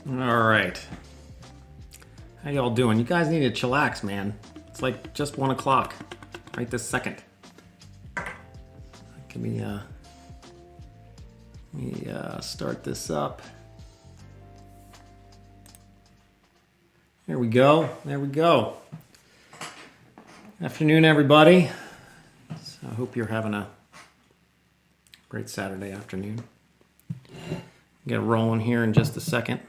All right. How y'all doing? You guys need to chillax, man. It's like just 1 o'clock right this second. Let me start this up. There we go. There we go. Afternoon, everybody. So I hope you're having a great Saturday afternoon. Get rolling here in just a second.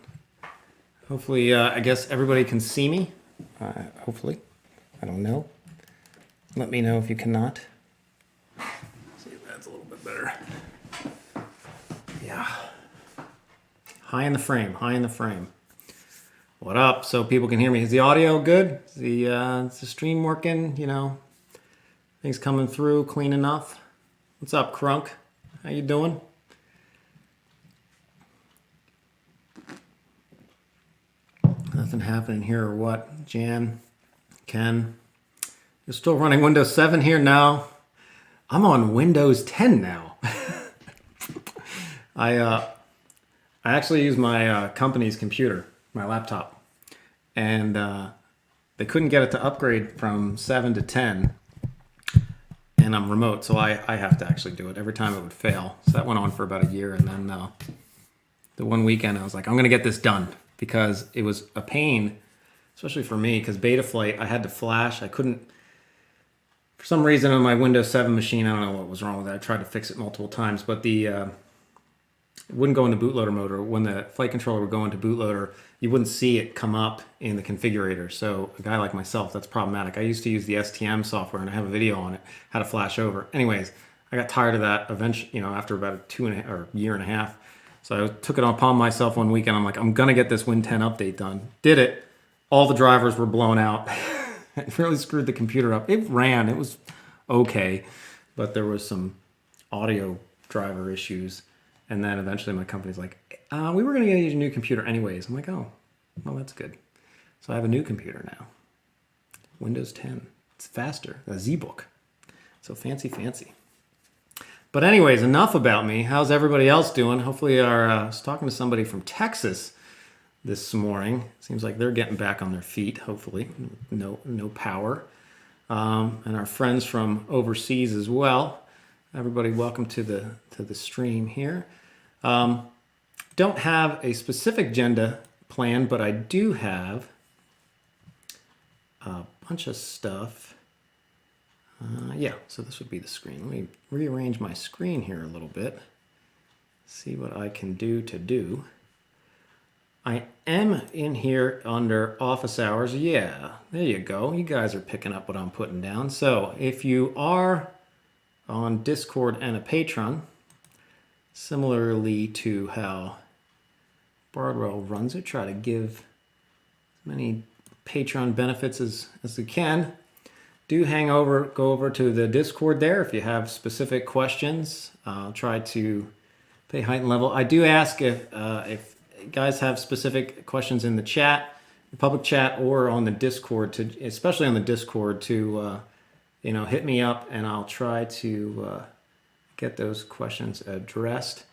Hopefully, I guess everybody can see me. Hopefully. I don't know. Let me know if you cannot. See if that's a little bit better. Yeah. High in the frame, high in the frame. What up? So people can hear me. Is the audio good? Is the stream working? You know, things coming through clean enough? What's up, Crunk? How you doing? Nothing happening here or what? Jan, Ken, you're still running Windows 7 here now? I'm on Windows 10 now. I actually use my company's computer, my laptop, and they couldn't get it to upgrade from 7 to 10, and I'm remote, so I have to actually do it. Every time it would fail. So that went on for about a year, and then the one weekend I was like, I'm going to get this done, because it was a pain, especially for me, because Betaflight, I had to flash. I couldn't, for some reason on my Windows 7 machine, I don't know what was wrong with it. I tried to fix it multiple times, but it wouldn't go into bootloader mode, or when the flight controller would go into bootloader, you wouldn't see it come up in the configurator. So a guy like myself, that's problematic. I used to use the STM software, and I have a video on it, how to flash over. Anyways, I got tired of that eventually, after about a year and a half. So I took it upon myself one weekend. I'm like, I'm going to get this Win 10 update done. Did it. All the drivers were blown out. It really screwed the computer up. It ran. It was okay. But there was some audio driver issues. And then eventually my company's like, we were going to get you a new computer anyways. I'm like, oh, well, that's good. So I have a new computer now. Windows 10. It's faster. A ZBook. So fancy, fancy. But anyways, enough about me. How's everybody else doing? Hopefully, I was talking to somebody from Texas this morning. Seems like they're getting back on their feet, hopefully. No power. And our friends from overseas as well. Everybody, welcome to the stream here. Don't have a specific agenda plan, but I do have a bunch of stuff. Yeah, so this would be the screen. Let me rearrange my screen here a little bit. See what I can do. I am in here under office hours. Yeah, there you go. You guys are picking up what I'm putting down. So if you are on Discord and a patron, similarly to how Bardwell runs it, try to give as many patron benefits as we can. Do go over to the Discord there if you have specific questions. I'll try to pay height and level. I do ask if you guys have specific questions in the chat, the public chat, or on the Discord, especially on the Discord, to hit me up, and I'll try to get those questions addressed.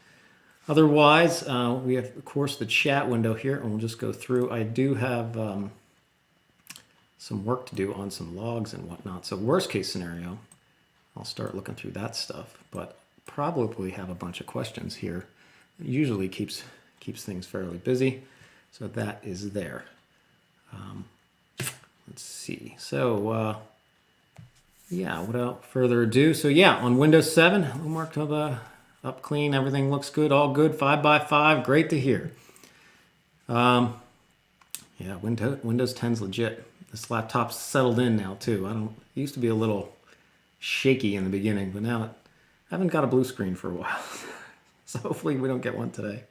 Otherwise, we have, of course, the chat window here, and we'll just go through. I do have some work to do on some logs and whatnot. So worst case scenario, I'll start looking through that stuff, but probably have a bunch of questions here. It usually keeps things fairly busy. So that is there. Let's see. So yeah, without further ado. So yeah, on Windows 7, homework up clean. Everything looks good. All good. 5x5. Great to hear. Yeah, Windows 10's legit. This laptop's settled in now too. It used to be a little shaky in the beginning, but now I haven't got a blue screen for a while. So hopefully we don't get one today.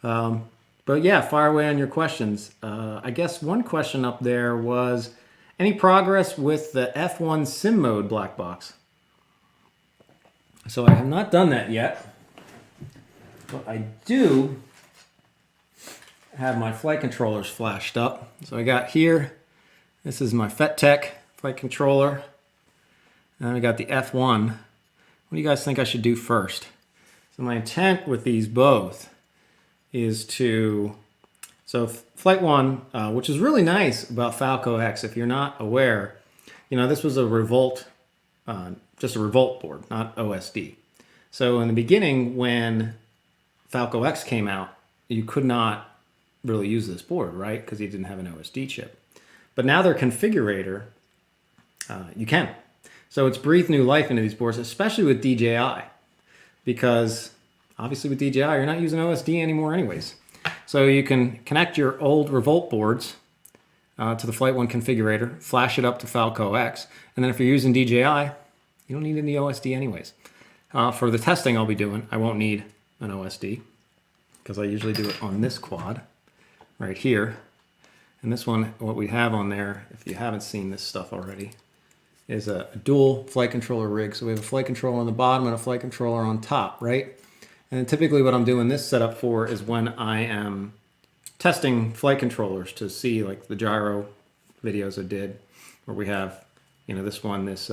But yeah, fire away on your questions. I guess one question up there was, any progress with the F1 sim mode black box? So I have not done that yet, but I do have my flight controllers flashed up. So I got here, this is my FetTech flight controller. And then we got the F1. What do you guys think I should do first? So my intent with these both is to So Flight 1, which is really nice about Falco X, if you're not aware, this was a Revolt, just a Revolt board, not OSD. So in the beginning, when Falco X came out, you could not really use this board, right? Because you didn't have an OSD chip. But now their configurator, you can. So it's breathed new life into these boards, especially with DJI, because obviously with DJI, you're not using OSD anymore anyways. So you can connect your old Revolt boards to the Flight 1 configurator, flash it up to Falco X, and then if you're using DJI, you don't need any OSD anyways. For the testing I'll be doing, I won't need an OSD because I usually do it on this quad right here. And this one, what we have on there, if you haven't seen this stuff already, is a dual flight controller rig. So we have a flight controller on the bottom and a flight controller on top, right? And typically what I'm doing this setup for is when I am testing flight controllers to see like the gyro videos I did, where we have, this one, this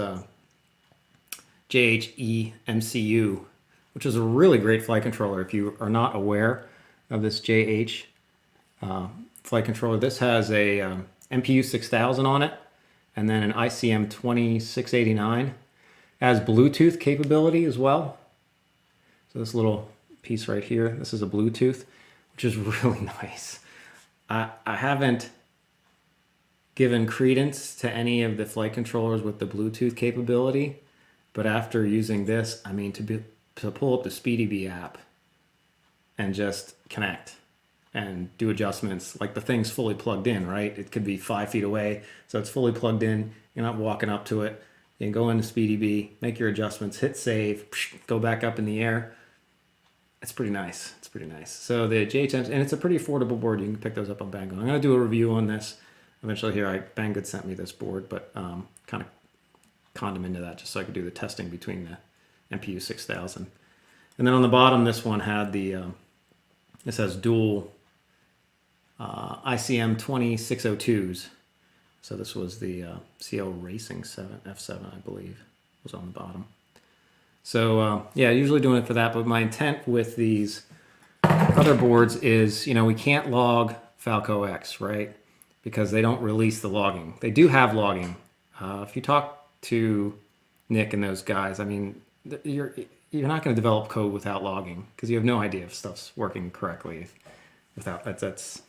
JHE MCU, which is a really great flight controller. If you are not aware of this JH flight controller, this has a MPU 6000 on it, and then an ICM 2689. It has Bluetooth capability as well. So this little piece right here, this is a Bluetooth, which is really nice. I haven't given credence to any of the flight controllers with the Bluetooth capability, but after using this, I mean, to pull up the SpeedyBee app and just connect and do adjustments, like the thing's fully plugged in, right? It could be 5 feet away, so it's fully plugged in. You're not walking up to it. You can go into SpeedyBee, make your adjustments, hit save, go back up in the air. It's pretty nice. It's pretty nice. So the JHM, and it's a pretty affordable board. You can pick those up on Banggood. I'm going to do a review on this eventually here. Banggood sent me this board, but kind of conned them into that just so I could do the testing between the MPU 6000. And then on the bottom, this one had the, this has dual ICM 2602s. So this was the CL Racing 7 F7, I believe, was on the bottom. So yeah, usually doing it for that, but my intent with these other boards is, we can't log Falco X, right? Because they don't release the logging. They do have logging. If you talk to Nick and those guys, I mean, you're not going to develop code without logging because you have no idea if stuff's working correctly. Without that's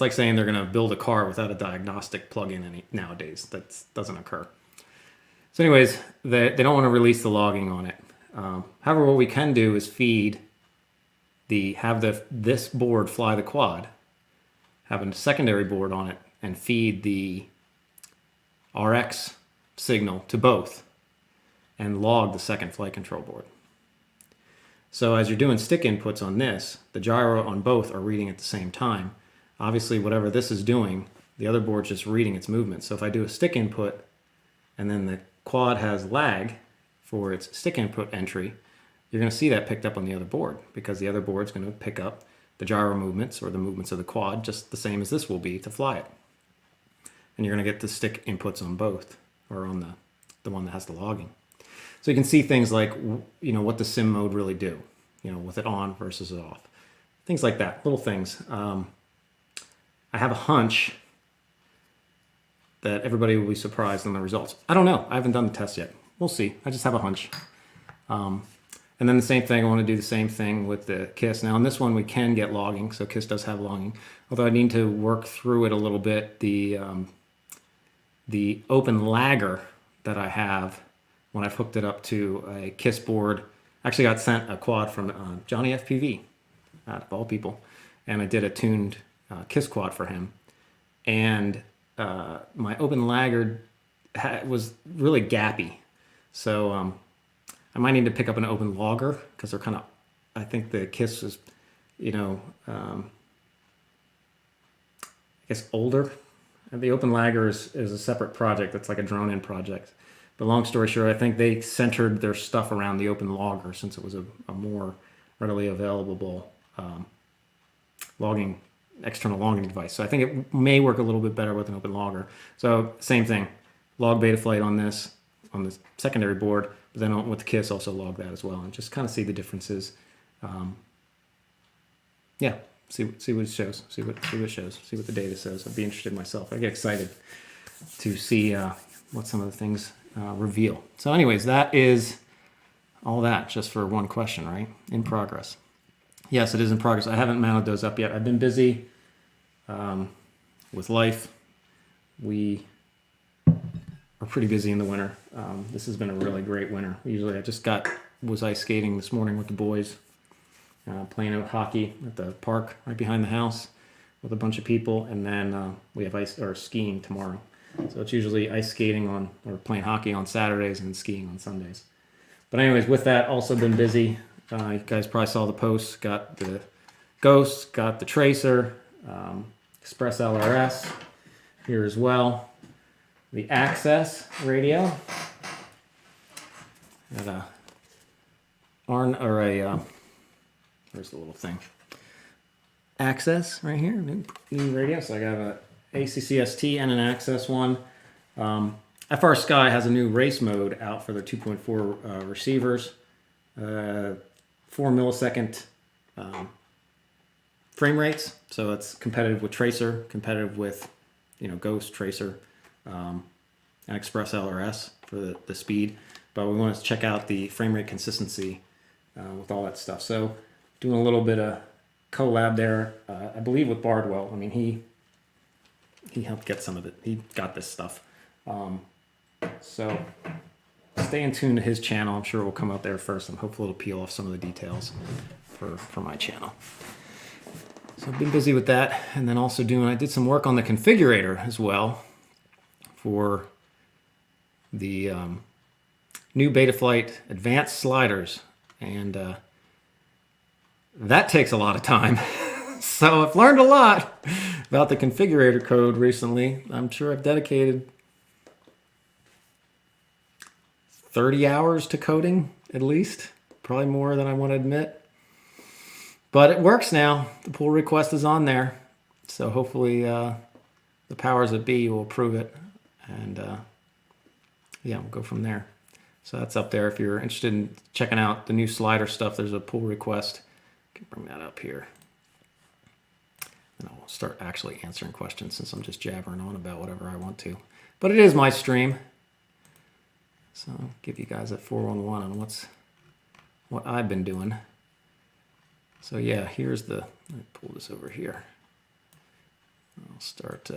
like saying they're going to build a car without a diagnostic plug-in nowadays. That doesn't occur. So anyways, they don't want to release the logging on it. However, what we can do is have this board fly the quad, have a secondary board on it, and feed the RX signal to both, and log the second flight control board. So as you're doing stick inputs on this, the gyro on both are reading at the same time. Obviously, whatever this is doing, the other board's just reading its movement. So if I do a stick input, and then the quad has lag for its stick input entry, you're going to see that picked up on the other board because the other board's going to pick up the gyro movements or the movements of the quad just the same as this will be to fly it. And you're going to get the stick inputs on both, or on the one that has the logging. So you can see things like, what the sim mode really do, with it on versus it off. Things like that, little things. I have a hunch that everybody will be surprised on the results. I don't know. I haven't done the test yet. We'll see. I just have a hunch. And then the same thing, I want to do the same thing with the KISS. Now on this one we can get logging, so KISS does have logging. Although I need to work through it a little bit. The open lagger that I have when I've hooked it up to a KISS board, actually got sent a quad from Johnny FPV, out of all people. And I did a tuned KISS quad for him. And my open lagger was really gappy. So I might need to pick up an open logger because they're kind of, I think the KISS is, I guess older. And the open lagger is a separate project. That's like a drone-in project. But long story short, I think they centered their stuff around the open logger since it was a more readily available external logging device. So I think it may work a little bit better with an open logger. So same thing, log Betaflight on the secondary board, but then with the KISS also log that as well, and just kind of see the differences. Yeah, see what it shows, see what it shows, see what the data says. I'd be interested myself. I get excited to see what some of the things reveal. So anyways, that is all that just for one question, right? In progress. Yes, it is in progress. I haven't mounted those up yet. I've been busy with life. We are pretty busy in the winter. This has been a really great winter. Usually I was ice skating this morning with the boys, playing out hockey at the park right behind the house with a bunch of people, and then we have skiing tomorrow. So it's usually ice skating or playing hockey on Saturdays and skiing on Sundays. But anyways, with that, also been busy. You guys probably saw the posts. Got the Ghost, got the Tracer, ExpressLRS here as well. The Access radio. Got where's the little thing? Access right here, new radio. So I got a ACCST and an Access one. FR Sky has a new race mode out for their 2.4 receivers. 4 millisecond frame rates, so it's competitive with Tracer, competitive with Ghost, Tracer, and ExpressLRS for the speed. But we want to check out the frame rate consistency with all that stuff. So doing a little bit of collab there, I believe with Bardwell. I mean, he helped get some of it. He got this stuff. So stay in tune to his channel. I'm sure it will come out there first, and hopefully it'll peel off some of the details for my channel. So I've been busy with that, and then also I did some work on the configurator as well for the new Betaflight advanced sliders, and that takes a lot of time. So I've learned a lot about the configurator code recently. I'm sure I've dedicated 30 hours to coding, at least. Probably more than I want to admit. But it works now. The pull request is on there. So hopefully the powers that be will approve it. And yeah, we'll go from there. So that's up there. If you're interested in checking out the new slider stuff, there's a pull request. I can bring that up here. And I'll start actually answering questions since I'm just jabbering on about whatever I want to. But it is my stream. So I'll give you guys a 411 on what I've been doing. So yeah, let me pull this over here. I'll start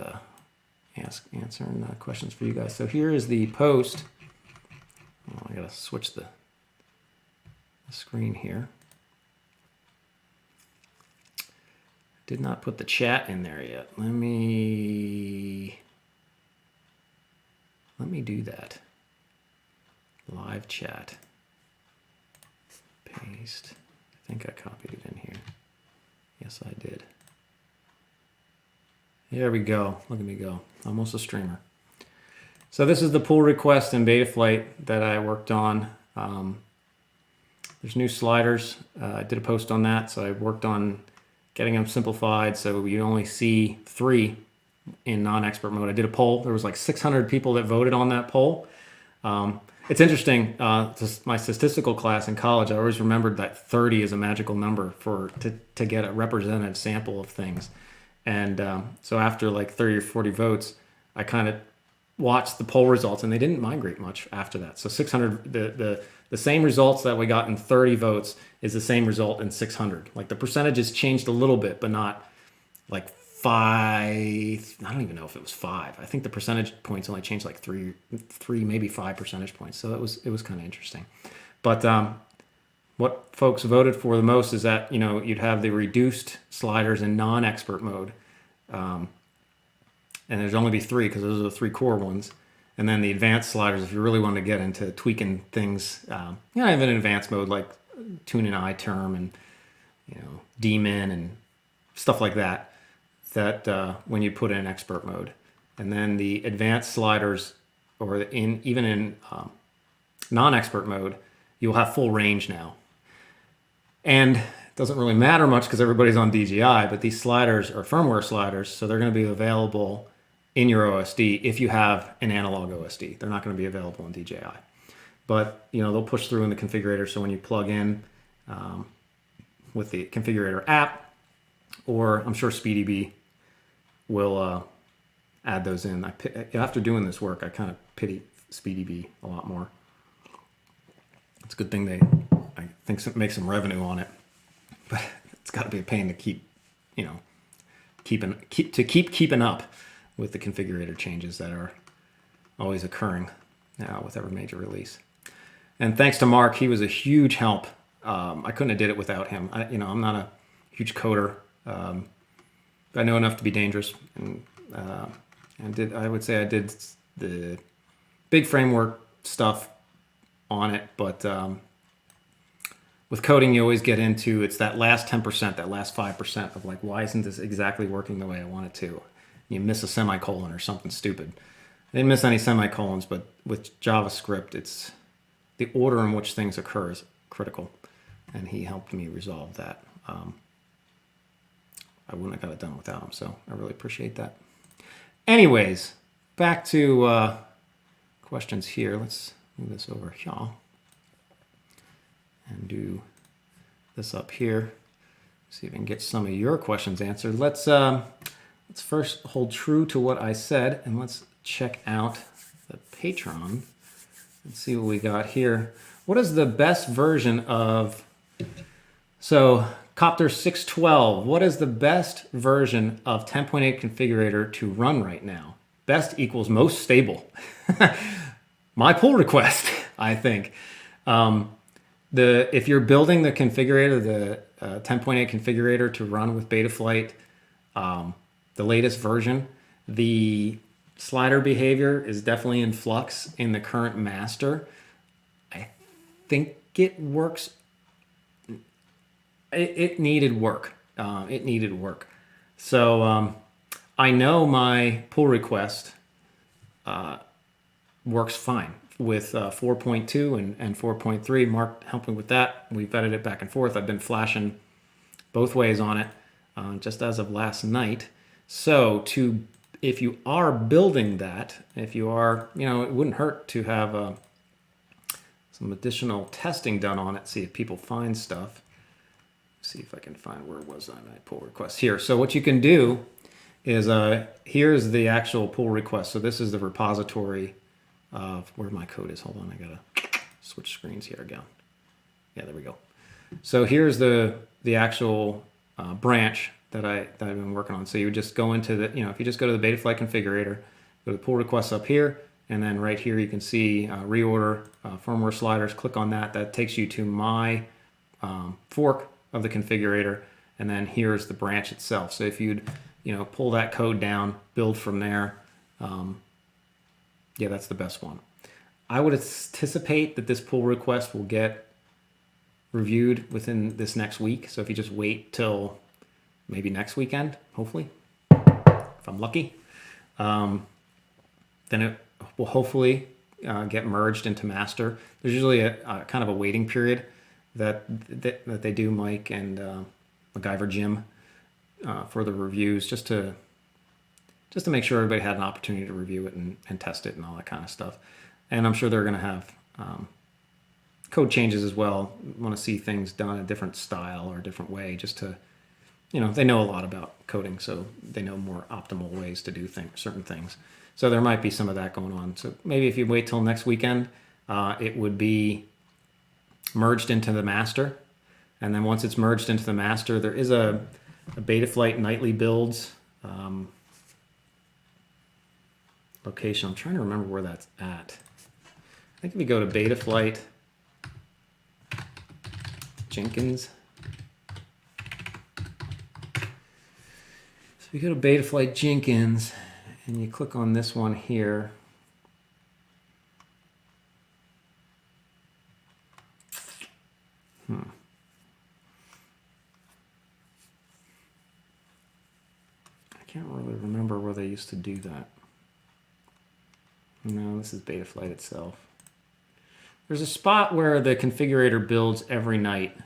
answering questions for you guys. So here is the post. Oh, I gotta switch the screen here. Did not put the chat in there yet. Let me do that. Live chat. Paste. I think I copied it in here. Yes, I did. There we go. Look at me go. Almost a streamer. So this is the pull request in Betaflight that I worked on. There's new sliders. I did a post on that, so I worked on getting them simplified so you only see 3 in non-expert mode. I did a poll. There was like 600 people that voted on that poll. It's interesting, my statistical class in college, I always remembered that 30 is a magical number to get a representative sample of things. And so after like 30 or 40 votes, I kind of watched the poll results, and they didn't migrate much after that. So 600, the same results that we got in 30 votes is the same result in 600. Like the percentages changed a little bit, but not like 5. I don't even know if it was 5. I think the percentage points only changed like 3, maybe 5 percentage points. So it was kind of interesting. But what folks voted for the most is that you'd have the reduced sliders in non-expert mode, and there's only be 3 because those are the 3 core ones. And then the advanced sliders, if you really want to get into tweaking things, even in advanced mode like tune in iTerm and daemon and stuff like that. When you put in expert mode, and then the advanced sliders, or even in non-expert mode, you'll have full range now. And it doesn't really matter much because everybody's on DJI, but these sliders are firmware sliders, so they're going to be available in your OSD if you have an analog OSD. They're not going to be available in DJI, but they'll push through in the configurator. So when you plug in with the configurator app, or I'm sure SpeedyB will add those in. After doing this work, I kind of pity SpeedyB a lot more. It's a good thing I think make some revenue on it, but it's got to be a pain to keep keeping up with the configurator changes that are always occurring now with every major release. And thanks to Mark, he was a huge help. I couldn't have did it without him. I'm not a huge coder. I know enough to be dangerous, and I would say I did the big framework stuff on it, but with coding, you always get into, it's that last 10%, that last 5% of like, why isn't this exactly working the way I want it to? You miss a semicolon or something stupid. I didn't miss any semicolons, but with JavaScript, it's the order in which things occur is critical, and he helped me resolve that. I wouldn't have got it done without him, so I really appreciate that. Anyways, back to questions here. Let's move this over here and do this up here. See if I can get some of your questions answered. Let's first hold true to what I said, and let's check out the Patreon and see what we got here. What is the best version of, so Copter 612, what is the best version of 10.8 configurator to run right now? Best equals most stable. My pull request, I think. If you're building the configurator, the 10.8 configurator to run with Betaflight, the latest version, the slider behavior is definitely in flux in the current master. I think it works. It needed work. It needed work. So I know my pull request works fine with 4.2 and 4.3. Mark helping with that. We've vetted it back and forth. I've been flashing both ways on it just as of last night. So if you are building that, if you are, it wouldn't hurt to have some additional testing done on it, see if people find stuff. See if I can find, where was I? My pull request here. So what you can do is, here's the actual pull request. So this is the repository of where my code is. Hold on, I gotta switch screens here again. Yeah, there we go. So here's the actual branch that I've been working on. So you would just go into the, if you just go to the Betaflight configurator, go to pull requests up here, and then right here you can see reorder firmware sliders. Click on that. That takes you to my fork of the configurator, and then here's the branch itself. So if you'd pull that code down, build from there, yeah, that's the best one. I would anticipate that this pull request will get reviewed within this next week. So if you just wait till maybe next weekend, hopefully, if I'm lucky, then it will hopefully get merged into master. There's usually a kind of a waiting period that they do, Mike and MacGyver Jim, for the reviews, just to make sure everybody had an opportunity to review it and test it and all that kind of stuff. And I'm sure they're going to have code changes as well. Want to see things done a different style or a different way, just to, they know a lot about coding, so they know more optimal ways to do certain things. So there might be some of that going on. So maybe if you wait till next weekend, it would be merged into the master. And then once it's merged into the master, there is a Betaflight nightly builds location. I'm trying to remember where that's at. I think if you go to Betaflight Jenkins. So you go to Betaflight Jenkins and you click on this one here. I can't really remember where they used to do that. No, this is Betaflight itself. There's a spot where the configurator builds every night.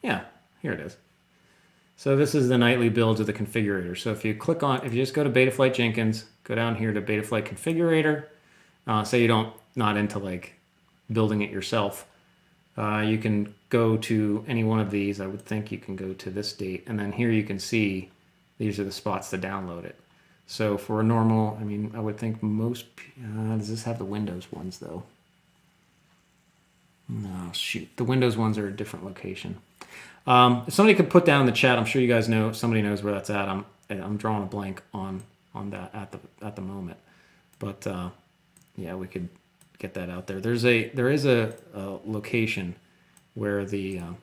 Yeah, here it is. So this is the nightly builds of the configurator. So if you click on, if you just go to Betaflight Jenkins, go down here to Betaflight configurator, say you not into like building it yourself, you can go to any one of these, I would think you can go to this date, and then here you can see these are the spots to download it. So for a normal, I mean, I would think most, does this have the Windows ones though? No, shoot, the Windows ones are a different location. If somebody could put down in the chat, I'm sure you guys know, somebody knows where that's at. I'm drawing a blank on that at the moment, but yeah, we could get that out there. There is a location where that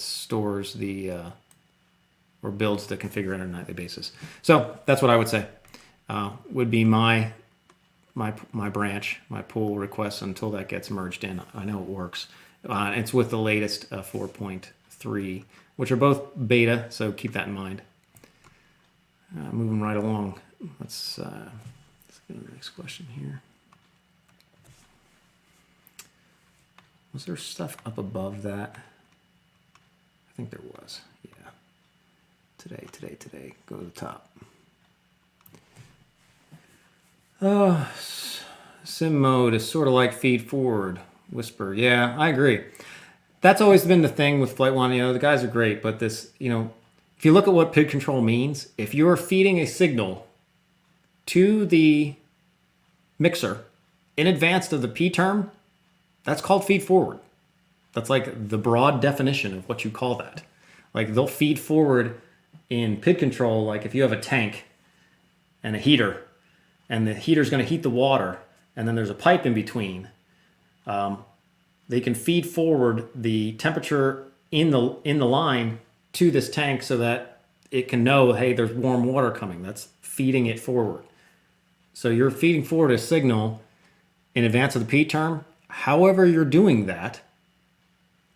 stores the or builds the configurator on a nightly basis. So that's what I would say would be my branch, my pull request until that gets merged in. I know it works. It's with the latest 4.3, which are both beta, so keep that in mind. Moving right along. Let's go to the next question here. Was there stuff up above that? I think there was. Yeah. Today. Go to the top. Sim mode is sort of like feed forward. Whisper. Yeah, I agree. That's always been the thing with Flight One. You know, the guys are great, but this, you know, if you look at what PID control means, if you're feeding a signal to the mixer in advance of the P term, that's called feed forward. That's like the broad definition of what you call that. Like they'll feed forward in PID control, like if you have a tank and a heater, and the heater's going to heat the water, and then there's a pipe in between. They can feed forward the temperature in the line to this tank so that it can know, hey, there's warm water coming. That's feeding it forward. So you're feeding forward a signal in advance of the P term. However you're doing that,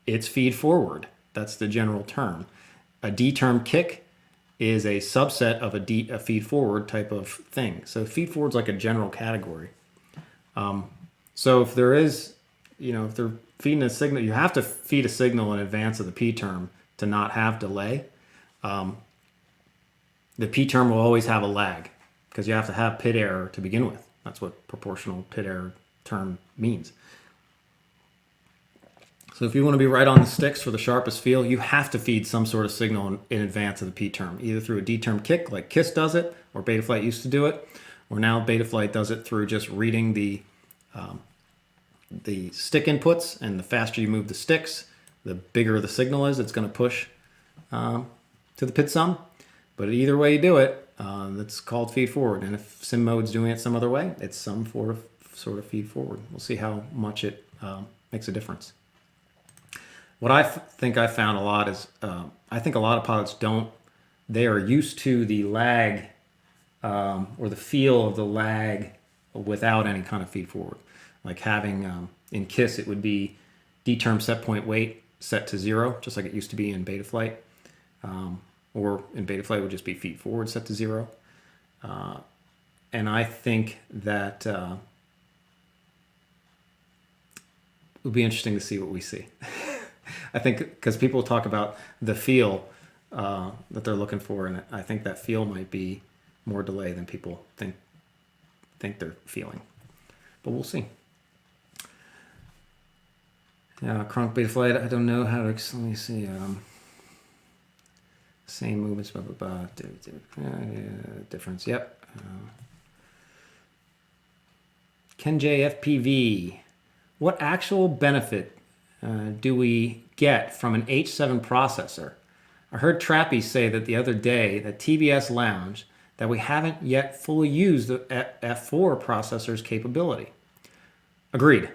it's feed forward. That's the general term. A D term kick is a subset of a feed forward type of thing. So feed forward is like a general category. So if there is, you know, if they're feeding a signal, you have to feed a signal in advance of the P term to not have delay. The P term will always have a lag because you have to have PID error to begin with. That's what proportional PID error term means. So if you want to be right on the sticks for the sharpest feel, you have to feed some sort of signal in advance of the P term, either through a D term kick like KISS does it, or Betaflight used to do it, or now Betaflight does it through just reading the stick inputs, and the faster you move the sticks, the bigger the signal is it's going to push to the PID sum. But either way you do it, that's called feed forward. And if sim mode's doing it some other way, it's some sort of feed forward. We'll see how much it makes a difference. What I think I found a lot is, I think a lot of pilots they are used to the lag or the feel of the lag without any kind of feed forward. Like having, in KISS, it would be D term set point weight set to 0, just like it used to be in Betaflight. Or in Betaflight, it would just be feed forward set to 0. And I think that it would be interesting to see what we see. I think because people talk about the feel that they're looking for, and I think that feel might be more delay than people think they're feeling. But we'll see. Yeah, Kronk Betaflight, I don't know how to, let me see. Same movements, blah, blah, blah. Difference, yep. Ken J FPV, what actual benefit do we get from an H7 processor? I heard Trappy say that the other day that TBS Lounge that we haven't yet fully used the F4 processor's capability. Agreed.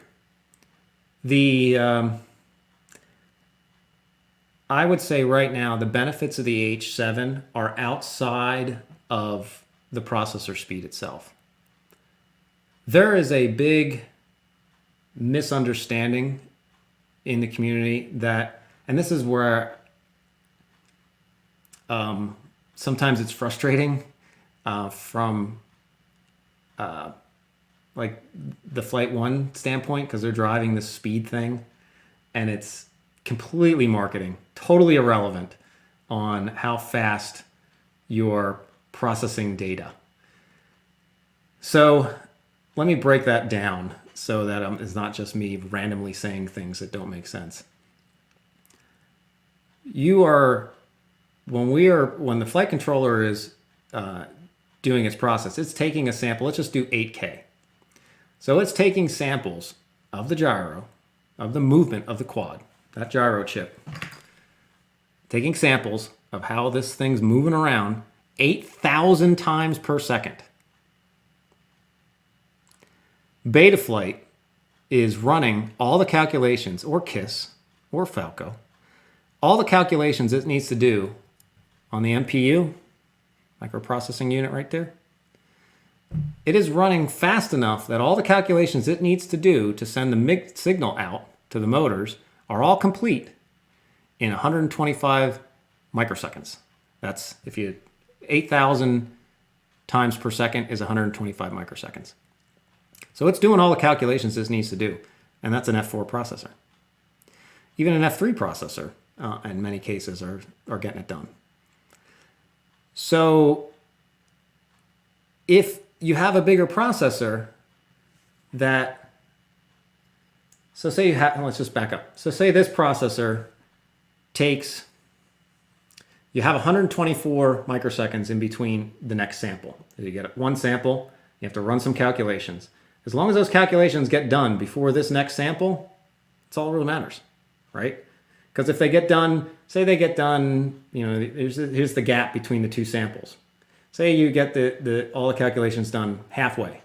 I would say right now the benefits of the H7 are outside of the processor speed itself. There is a big misunderstanding in the community that, and this is where sometimes it's frustrating from like the Flight One standpoint, because they're driving this speed thing and it's completely marketing, totally irrelevant on how fast you're processing data. So let me break that down so that it's not just me randomly saying things that don't make sense. When the flight controller is doing its process, it's taking a sample. Let's just do 8K. So it's taking samples of the gyro, of the movement of the quad, that gyro chip, taking samples of how this thing's moving around 8,000 times per second. Betaflight is running all the calculations, or KISS, or Falco, all the calculations it needs to do on the MPU, microprocessing unit right there. It is running fast enough that all the calculations it needs to do to send the signal out to the motors are all complete in 125 microseconds. That's 8,000 times per second is 125 microseconds. So it's doing all the calculations this needs to do, and that's an F4 processor. Even an F3 processor, in many cases, are getting it done. So if you have a bigger processor so say let's just back up. So say this processor you have 124 microseconds in between the next sample. You get one sample, you have to run some calculations. As long as those calculations get done before this next sample, it's all that really matters, right? Because if they get done, say they get done, here's the gap between the two samples. Say you get all the calculations done halfway.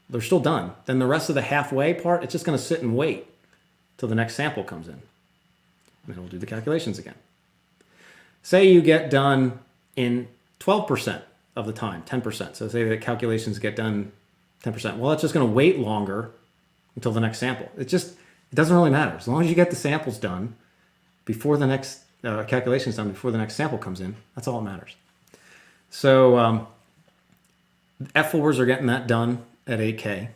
They're still done. Then the rest of the halfway part, it's just going to sit and wait till the next sample comes in. And then we'll do the calculations again. Say you get done in 12% of the time, 10%. So say the calculations get done 10%. Well, it's just going to wait longer until the next sample. It doesn't really matter. As long as you get the samples done before the next calculations done, before the next sample comes in, that's all that matters. So F4s are getting that done at 8K.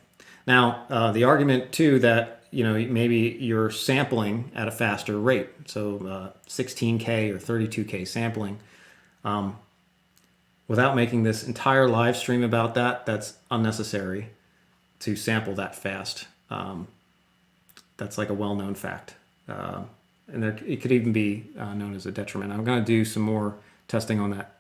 Now, the argument too that maybe you're sampling at a faster rate, so 16K or 32K sampling, without making this entire live stream about that's unnecessary to sample that fast. That's like a well-known fact. And it could even be known as a detriment. I'm going to do some more testing on that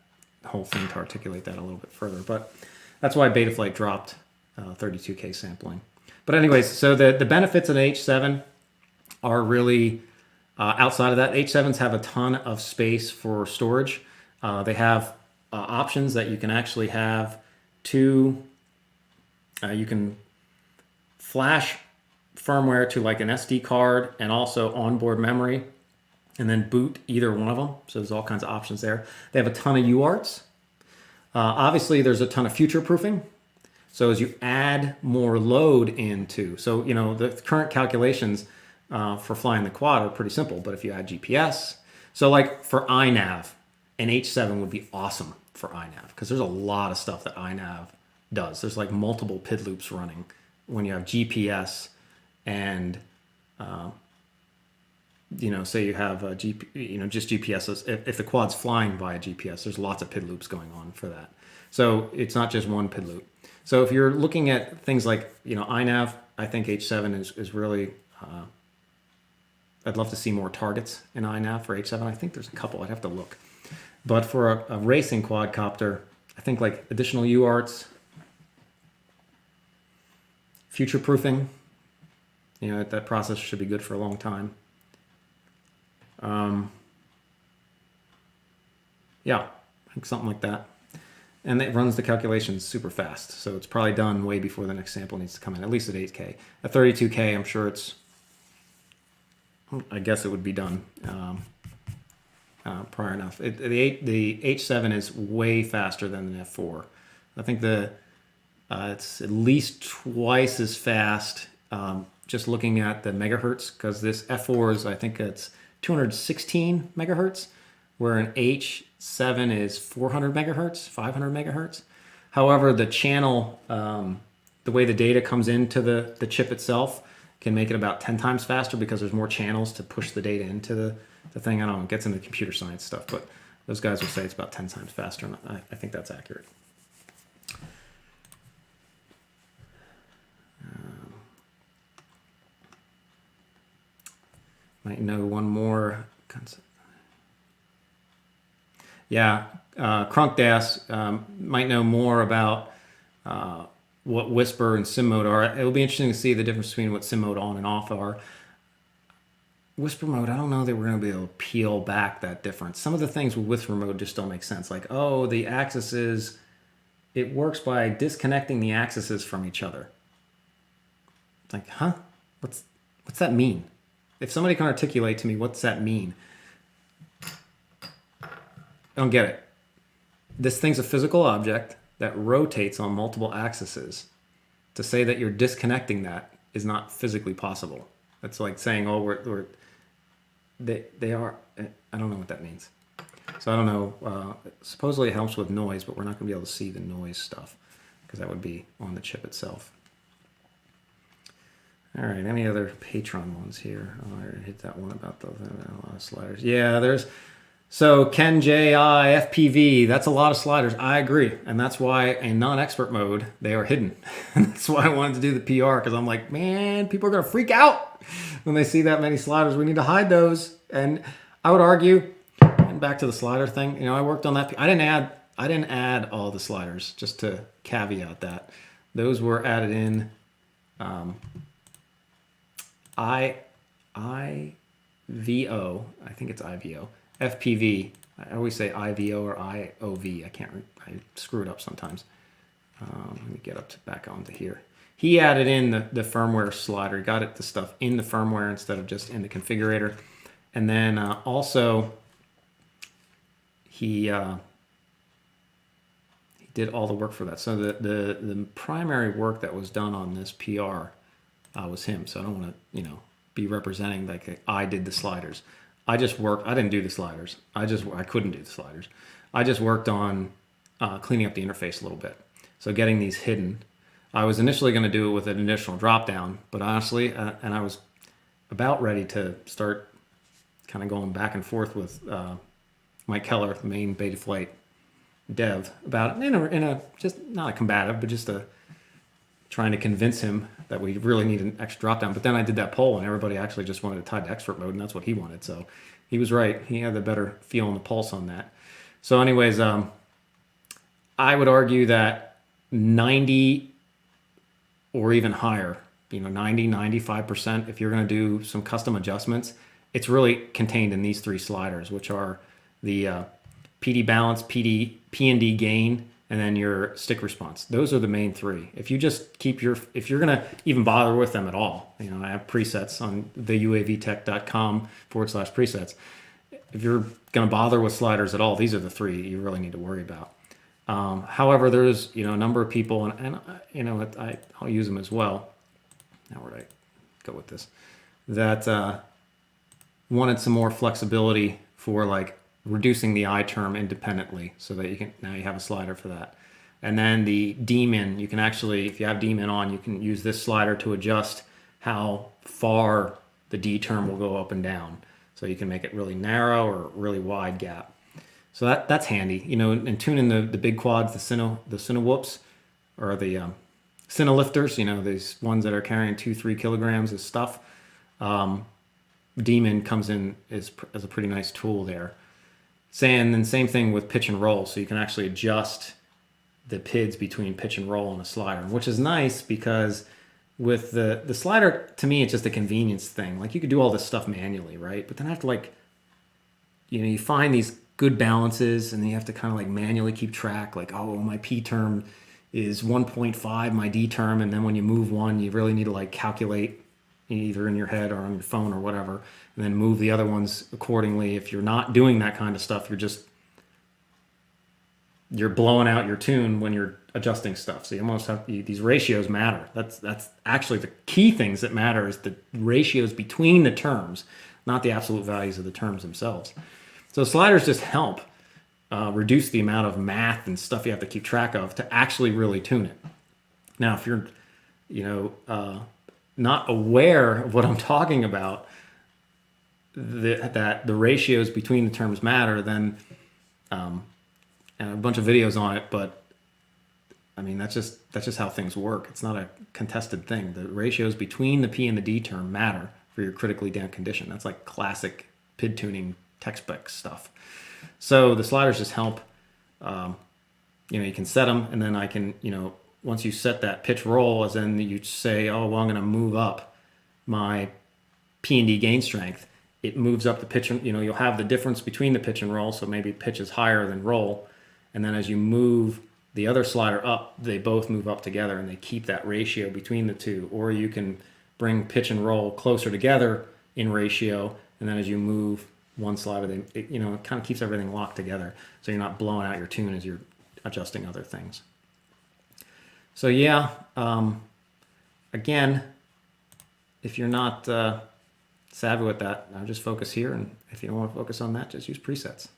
whole thing to articulate that a little bit further. But that's why Betaflight dropped 32K sampling. But anyways, so the benefits of an H7 are really outside of that. H7s have a ton of space for storage. They have options that you can actually have you can flash firmware to like an SD card and also onboard memory, and then boot either one of them. So there's all kinds of options there. They have a ton of UARTs. Obviously, there's a ton of future proofing. So as you add more load into, so the current calculations for flying the quad are pretty simple, but if you add GPS, so like for iNav, an H7 would be awesome for iNav because there's a lot of stuff that iNav does. There's like multiple PID loops running when you have GPS and say you have just GPS. If the quad's flying via GPS, there's lots of PID loops going on for that. So it's not just one PID loop. So if you're looking at things like iNav, I think H7 is really. I'd love to see more targets in iNav for H7. I think there's a couple. I'd have to look. But for a racing quadcopter, I think like additional UARTs, future proofing. That process should be good for a long time. Yeah, I think something like that. And it runs the calculations super fast. So it's probably done way before the next sample needs to come in, at least at 8K. At 32K, I'm sure I guess it would be done prior enough. The H7 is way faster than the F4. I think it's at least twice as fast just looking at the megahertz, because this F4 is, I think it's 216 megahertz, where an H7 is 400 megahertz, 500 megahertz. However, the channel, the way the data comes into the chip itself can make it about 10 times faster because there's more channels to push the data into the thing. I don't know, it gets into computer science stuff, but those guys will say it's about 10 times faster, and I think that's accurate. Might know one more concept. Yeah, Crunkdas might know more about what Whisper and Sim mode are. It'll be interesting to see the difference between what Sim mode on and off are. Whisper mode, I don't know that we're going to be able to peel back that difference. Some of the things with Whisper mode just don't make sense. Like, oh, the axes, it works by disconnecting the axes from each other. It's like, huh? What's that mean? If somebody can articulate to me, what's that mean? I don't get it. This thing's a physical object that rotates on multiple axes. To say that you're disconnecting that is not physically possible. That's like saying, oh, they are. I don't know what that means. So I don't know. Supposedly it helps with noise, but we're not going to be able to see the noise stuff because that would be on the chip itself. All right, any other Patron ones here? Oh, I already hit that one about a lot of sliders. Yeah, there's... So Ken JI FPV, that's a lot of sliders. I agree. And that's why in non-expert mode, they are hidden. And that's why I wanted to do the PR, because I'm like, man, people are going to freak out when they see that many sliders. We need to hide those. And I would argue, and back to the slider thing, you know, I worked on that. I didn't add all the sliders, just to caveat that. Those were added in IVO, I think it's IVO. FPV, I always say IVO or IOV. I screw it up sometimes. Let me get back onto here. He added in the firmware slider. He got the stuff in the firmware instead of just in the configurator. And then also he did all the work for that. So the primary work that was done on this PR was him. So I don't want to, be representing like I did the sliders. I just worked. I didn't do the sliders. I couldn't do the sliders. I just worked on cleaning up the interface a little bit. So getting these hidden. I was initially going to do it with an additional drop down, but honestly, and I was about ready to start kind of going back and forth with Mike Keller, the main Beta Flight dev, about it in a just not a combative, but just trying to convince him that we really need an extra drop down. But then I did that poll and everybody actually just wanted to tie to expert mode, and that's what he wanted. So he was right. He had the better feel and the pulse on that. So anyways, I would argue that 90 or even higher, 90, 95%, if you're going to do some custom adjustments, it's really contained in these three sliders, which are the PD balance, P&D gain, and then your stick response. Those are the main three. If you just keep if you're going to even bother with them at all, I have presets on the uavtech.com/presets. If you're going to bother with sliders at all, these are the three you really need to worry about. However, there's, a number of people, and I'll use them as well. Now where did I go with this? That wanted some more flexibility for like reducing the I term independently, so that you have a slider for that. And then the daemon, you can actually, if you have daemon on, you can use this slider to adjust how far the D term will go up and down. So you can make it really narrow or really wide gap. So that's handy, and tuning the big quads, the Cinewhoops, or the Cinelifters, these ones that are carrying 2-3 kilograms of stuff. Daemon comes in as a pretty nice tool there. And same thing with pitch and roll. So you can actually adjust the PIDs between pitch and roll on a slider, which is nice because with the slider, to me, it's just a convenience thing. Like you could do all this stuff manually, right? But then I have to you find these good balances and then you have to kind of like manually keep track. Like, oh, my P term is 1.5, my D term. And then when you move one, you really need to like calculate either in your head or on your phone or whatever, and then move the other ones accordingly. If you're not doing that kind of stuff, you're blowing out your tune when you're adjusting stuff. So you almost have, these ratios matter. That's actually the key things that matter is the ratios between the terms, not the absolute values of the terms themselves. So sliders just help reduce the amount of math and stuff you have to keep track of to actually really tune it. Now, if you're, not aware of what I'm talking about, that the ratios between the terms matter, then and a bunch of videos on it, but I mean that's just how things work. It's not a contested thing. The ratios between the P and the D term matter for your critically damped condition. That's like classic PID tuning textbook stuff. So the sliders just help. You can set them, and then I can, once you set that pitch roll, as then you say, oh, well, I'm going to move up my P&D gain strength. It moves up the pitch, and you'll have the difference between the pitch and roll, so maybe pitch is higher than roll. And then as you move the other slider up, they both move up together, and they keep that ratio between the two. Or you can bring pitch and roll closer together in ratio, and then as you move one slider, it kind of keeps everything locked together, so you're not blowing out your tune as you're adjusting other things. So yeah, again, if you're not savvy with that, I'll just focus here, and if you don't want to focus on that, just use presets.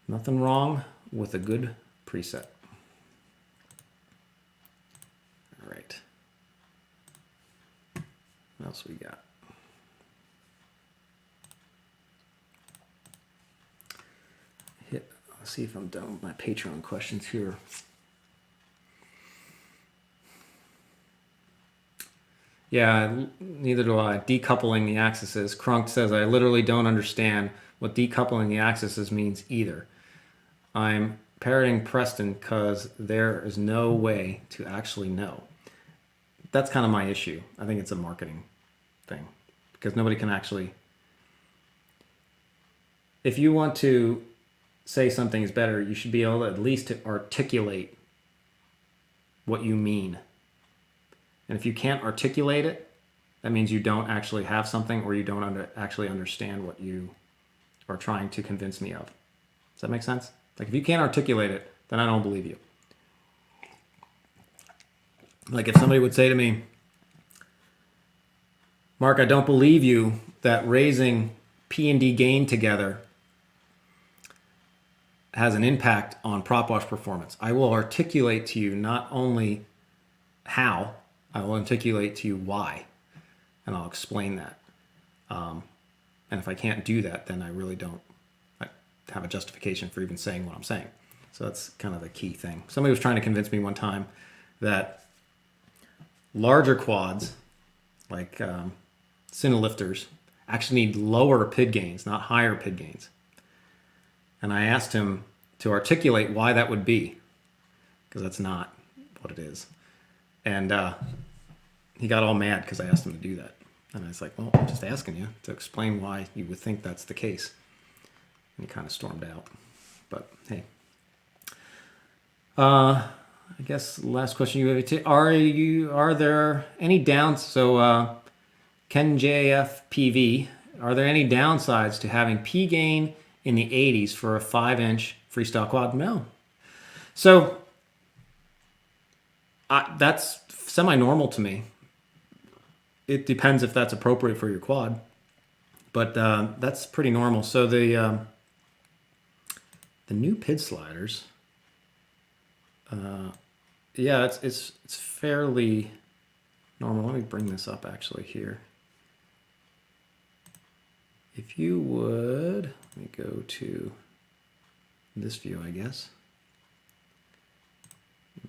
Nothing wrong with a good preset. All right. What else we got? Let's see if I'm done with my Patreon questions here. Yeah, neither do I. Decoupling the axes. Crunk says, I literally don't understand what decoupling the axes means either. I'm parroting Preston because there is no way to actually know. That's kind of my issue. I think it's a marketing thing because nobody can actually... If you want to say something is better, you should be able to at least articulate what you mean. And if you can't articulate it, that means you don't actually have something, or you don't actually understand what you are trying to convince me of. Does that make sense? Like, if you can't articulate it, then I don't believe you. Like, if somebody would say to me, Mark, I don't believe you that raising P&D gain together has an impact on prop wash performance. I will articulate to you not only how, I will articulate to you why, and I'll explain that. And if I can't do that, then I really don't have a justification for even saying what I'm saying. So that's kind of the key thing. Somebody was trying to convince me one time that larger quads, like Cinelifters, actually need lower PID gains, not higher PID gains. And I asked him to articulate why that would be, because that's not what it is. And he got all mad because I asked him to do that. And I was like, well, I'm just asking you to explain why you would think that's the case. And he kind of stormed out. But hey. I guess last question you have, are there any downs? So Ken JF PV, are there any downsides to having P gain in the 80s for a 5-inch freestyle quad? No. So that's semi-normal to me. It depends if that's appropriate for your quad, but that's pretty normal. So the new PID sliders, yeah, it's fairly normal. Let me bring this up actually here. If you would, let me go to this view, I guess.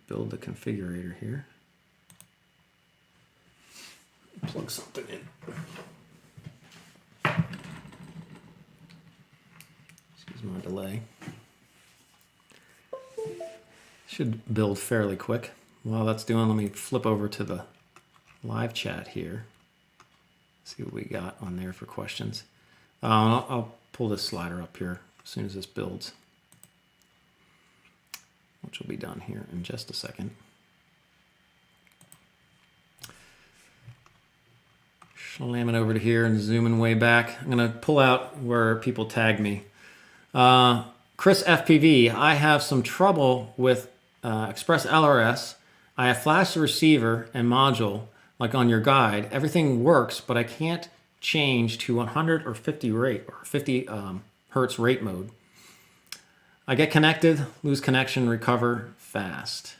Build the configurator here. Plug something in. Excuse my delay. Should build fairly quick. While that's doing, let me flip over to the live chat here. See what we got on there for questions. I'll pull this slider up here as soon as this builds, which will be done here in just a second. Slam it over to here and zooming way back. I'm going to pull out where people tagged me. Chris FPV, I have some trouble with ExpressLRS. I have flashed the receiver and module like on your guide. Everything works, but I can't change to 100 or 50 rate or 50 hertz rate mode. I get connected, lose connection, recover fast.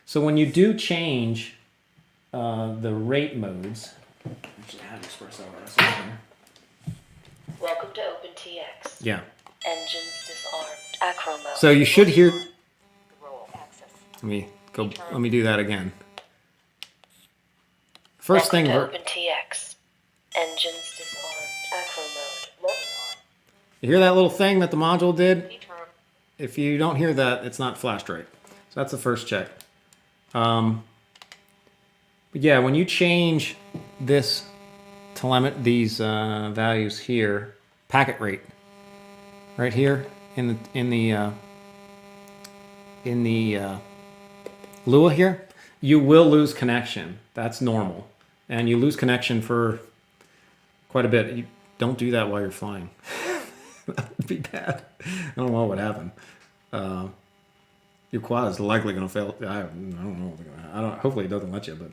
So when you do change the rate modes, actually I have ExpressLRS on here. Welcome to OpenTX. Yeah. Engines disarmed. Acro mode. So you should hear. Roll access. Let me do that again. First Welcome thing, to OpenTX. Engines disarmed. Acro mode. Loading on. you hear that little thing that the module did? If you don't hear that, it's not flashed right. So that's the first check. But yeah, when you change this these values here, packet rate, right here in the Lua here, you will lose connection. That's normal, and you lose connection for quite a bit. You don't do that while you're flying. That would be bad. I don't know what would happen. Your quad is likely going to fail. I don't know. Hopefully it doesn't let you, but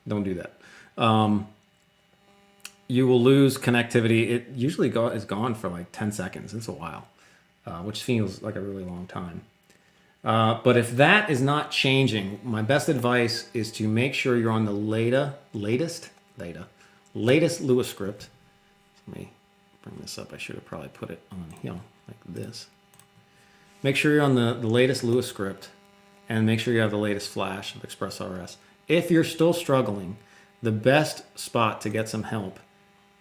don't do that. You will lose connectivity. It usually is gone for like 10 seconds. It's a while, which feels like a really long time. But if that is not changing, my best advice is to make sure you're on the latest Lua script. Let me bring this up. I should have probably put it on here like this. Make sure you're on the latest Lua script, and make sure you have the latest flash of ExpressLRS. If you're still struggling, the best spot to get some help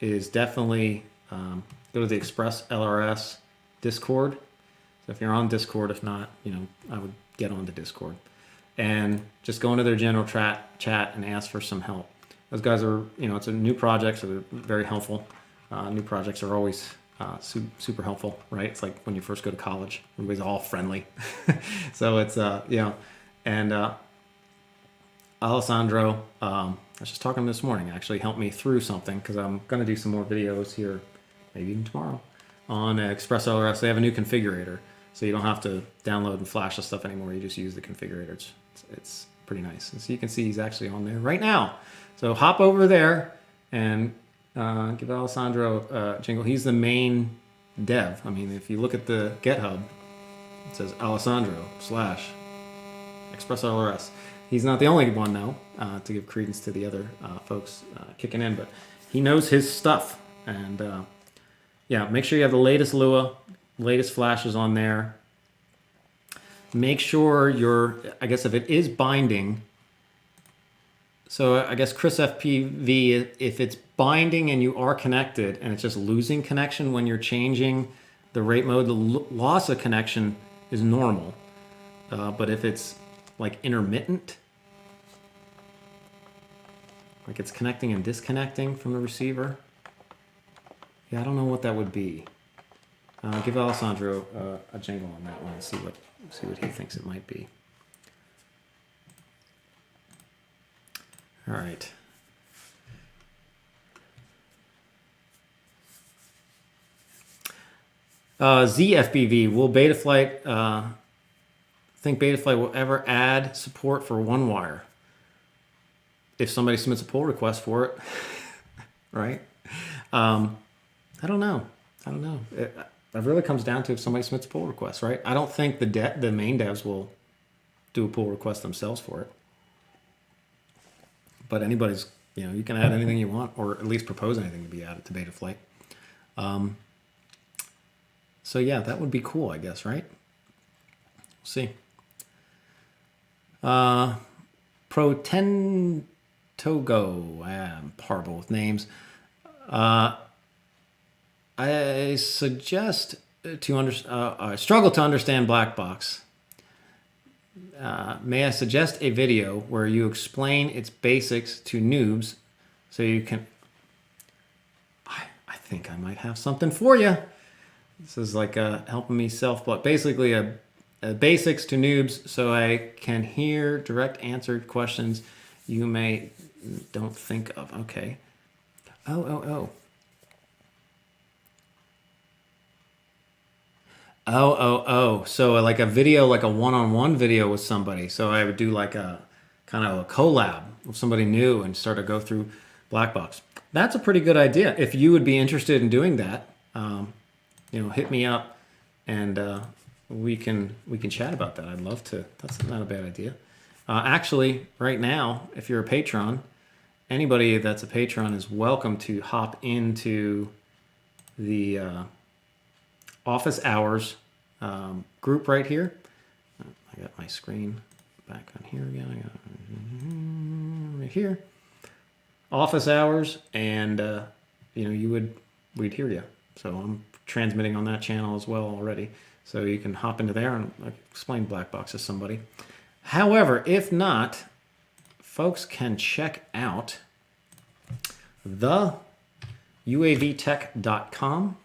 is definitely go to the ExpressLRS Discord. So if you're on Discord, if not, I would get onto Discord and just go into their general chat and ask for some help. Those guys are, it's a new project, so they're very helpful. New projects are always super helpful, right? It's like when you first go to college, everybody's all friendly. So it's, and Alessandro, I was just talking to him this morning, actually helped me through something because I'm going to do some more videos here, maybe even tomorrow, on ExpressLRS. They have a new configurator, so you don't have to download and flash the stuff anymore. You just use the configurator. It's pretty nice. And so you can see he's actually on there right now. So hop over there and give Alessandro a jingle. He's the main dev. I mean, if you look at the GitHub, it says Alessandro / ExpressLRS. He's not the only one, though, to give credence to the other folks kicking in, but he knows his stuff. And yeah, make sure you have the latest Lua, latest flashes on there. Make sure I guess if it is binding, so I guess Chris FPV, if it's binding and you are connected and it's just losing connection when you're changing the rate mode, the loss of connection is normal. But if it's like intermittent, like it's connecting and disconnecting from the receiver, yeah, I don't know what that would be. Give Alessandro a jingle on that one and see what he thinks it might be. All right. ZFBV, will Betaflight think Betaflight will ever add support for one wire if somebody submits a pull request for it? Right? I don't know. It really comes down to if somebody submits a pull request, right? I don't think the main devs will do a pull request themselves for it. But anybody's, you can add anything you want, or at least propose anything to be added to Betaflight. So yeah, that would be cool, I guess, right? We'll see. Protentogo, I'm horrible with names. I suggest I struggle to understand black box. May I suggest a video where you explain its basics to noobs so you can... I think I might have something for you. This is like helping me self-block. Basically a basics to noobs so I can hear direct answered questions you may don't think of. Okay. Oh. So like a video, like a one-on-one video with somebody. So I would do like a kind of a collab with somebody new and start to go through black box. That's a pretty good idea. If you would be interested in doing that, hit me up and we can chat about that. I'd love to. That's not a bad idea. Actually, right now, if you're a patron, anybody that's a patron is welcome to hop into the office hours group right here. I got my screen back on here again. I got right here. office hours, and you know, we'd hear you. So I'm transmitting on that channel as well already. So you can hop into there and explain black box to somebody. However, if not, folks can check out the uavtech.com.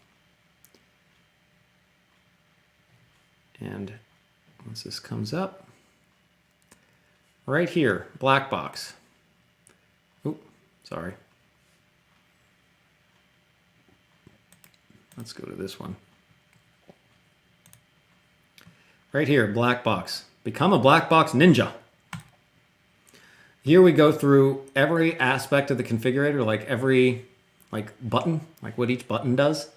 And once this comes up, right here, black box. Oop, sorry. Let's go to this one. Right here, black box. Become a black box ninja. Here we go through every aspect of the configurator, like every button, like what each button does.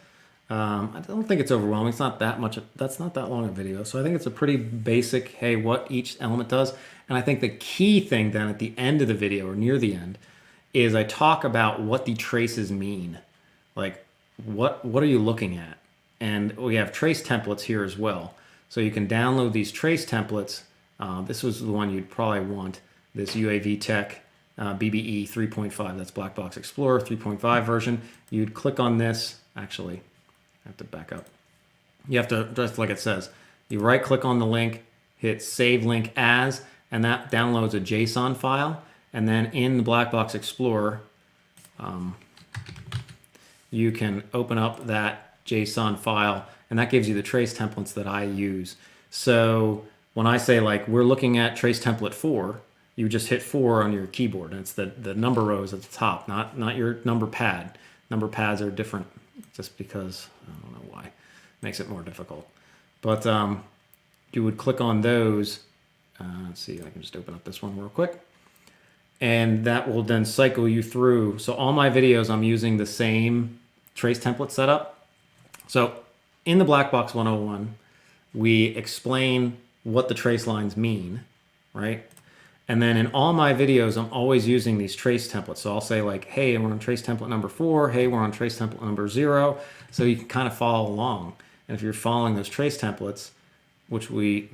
I don't think it's overwhelming. It's not that much. That's not that long a video. So I think it's a pretty basic, hey, what each element does. And I think the key thing then at the end of the video or near the end is I talk about what the traces mean. Like what are you looking at? And we have trace templates here as well. So you can download these trace templates. This was the one you'd probably want, this UAV Tech BBE 3.5. That's Black Box Explorer 3.5 version. You'd click on this. Actually, I have to back up. You have to, just like it says, you right click on the link, hit Save Link As, and that downloads a JSON file. And then in the Black Box Explorer, you can open up that JSON file, and that gives you the trace templates that I use. So when I say like we're looking at trace template 4, you just hit 4 on your keyboard, and it's the number rows at the top, not your number pad. Number pads are different just because, I don't know why, makes it more difficult. But you would click on those. Let's see, I can just open up this one real quick. And that will then cycle you through. So all my videos, I'm using the same trace template setup. So in the Black Box 101, we explain what the trace lines mean, right? And then in all my videos, I'm always using these trace templates. So I'll say like, hey, we're on trace template number 4. Hey, we're on trace template number 0. So you can kind of follow along. And if you're following those trace templates, which we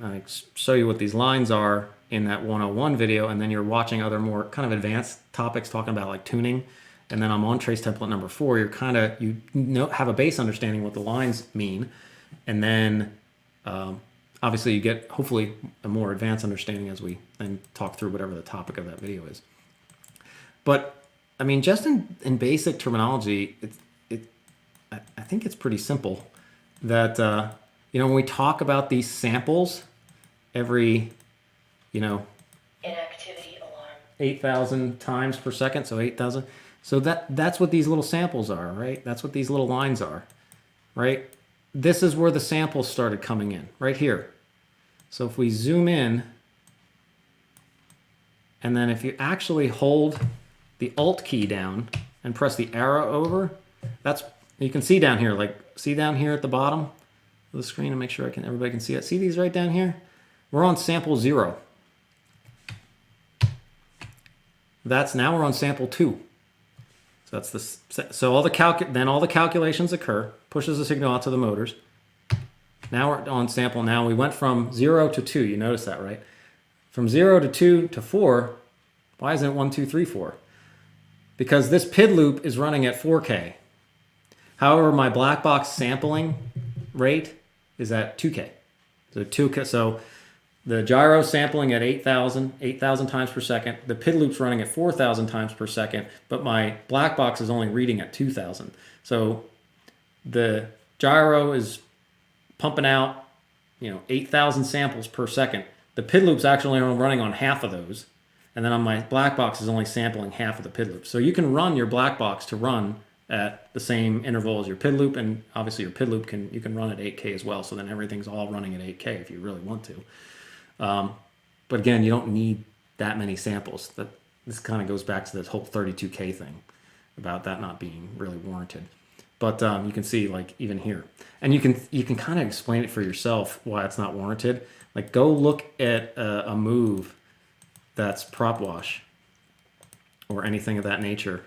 show you what these lines are in that 101 video, and then you're watching other more kind of advanced topics talking about like tuning, and then I'm on trace template number 4, you're kind of, have a base understanding what the lines mean, and then obviously you get hopefully a more advanced understanding as we then talk through whatever the topic of that video is. But I mean, just in basic terminology, I think it's pretty simple that when we talk about these samples every Inactivity alarm. 8,000 times per second, so 8,000. So that's what these little samples are, right? That's what these little lines are, right? This is where the samples started coming in, right here. So if we zoom in, and then if you actually hold the Alt key down and press the arrow over, you can see down here, see down here at the bottom of the screen, and make sure everybody can see it. See these right down here? We're on sample 0. Now we're on sample 2. So so all the calculations occur, pushes the signal out to the motors. Now we're on sample. Now we went from 0 to 2. You notice that, right? From 0 to 2 to 4. Why isn't it 1, 2, 3, 4? Because this PID loop is running at 4K. However, my black box sampling rate is at 2K. So 2K. So the gyro sampling at 8,000 times per second. The PID loop's running at 4,000 times per second, but my black box is only reading at 2,000. So the gyro is pumping out, 8,000 samples per second. The PID loop's actually only running on half of those, and then on my black box is only sampling half of the PID loop. So you can run your black box to run at the same interval as your PID loop, and obviously your PID loop you can run at 8K as well. So then everything's all running at 8K if you really want to. But again, you don't need that many samples. This kind of goes back to this whole 32K thing about that not being really warranted. But you can see even here, and you can kind of explain it for yourself why it's not warranted. Like go look at a move that's prop wash or anything of that nature,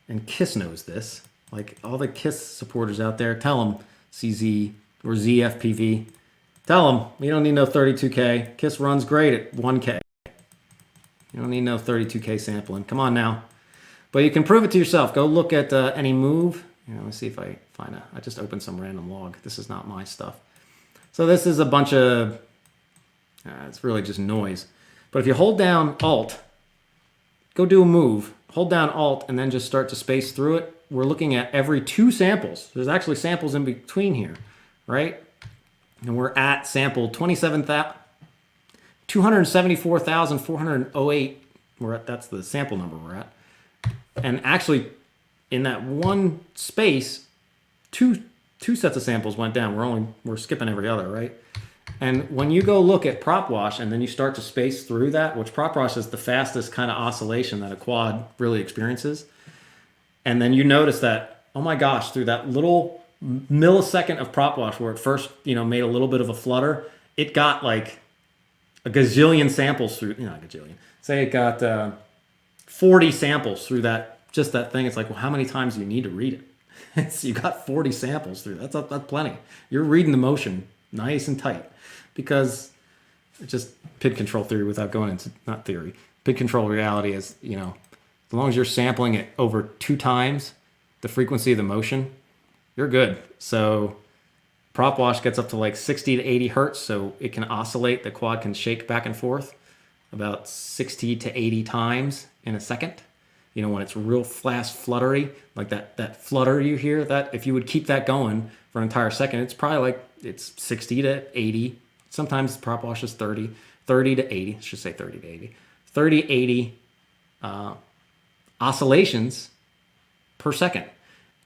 and KISS knows this. Like all the KISS supporters out there, tell them CZ or ZFPV. Tell them, you don't need no 32K. KISS runs great at 1K. You don't need no 32K sampling. Come on now. But you can prove it to yourself. Go look at any move. Let me see if I find I just opened some random log. This is not my stuff. So this is a bunch of, it's really just noise. But if you hold down Alt, go do a move, hold down Alt, and then just start to space through it. We're looking at every 2 samples. There's actually samples in between here, right? And we're at sample 274,408. That's the sample number we're at. And actually, in that one space, two sets of samples went down. We're skipping every other, right? And when you go look at prop wash and then you start to space through that, which prop wash is the fastest kind of oscillation that a quad really experiences. And then you notice that, oh my gosh, through that little millisecond of prop wash where it first, made a little bit of a flutter, it got like a gazillion samples through, not a gazillion. Say it got 40 samples through just that thing. It's like, well, how many times do you need to read it? You got 40 samples through. That's plenty. You're reading the motion nice and tight because it's just PID control theory without going into, not theory. PID control reality is, as long as you're sampling it over 2 times the frequency of the motion, you're good. So prop wash gets up to like 60 to 80 hertz, so it can oscillate. The quad can shake back and forth about 60 to 80 times in a second. When it's real fast fluttery, like that flutter you hear, that if you would keep that going for an entire second, it's probably like it's 60 to 80. Sometimes prop wash is 30 to 80. I should say 30 to 80. 30, 80 oscillations per second.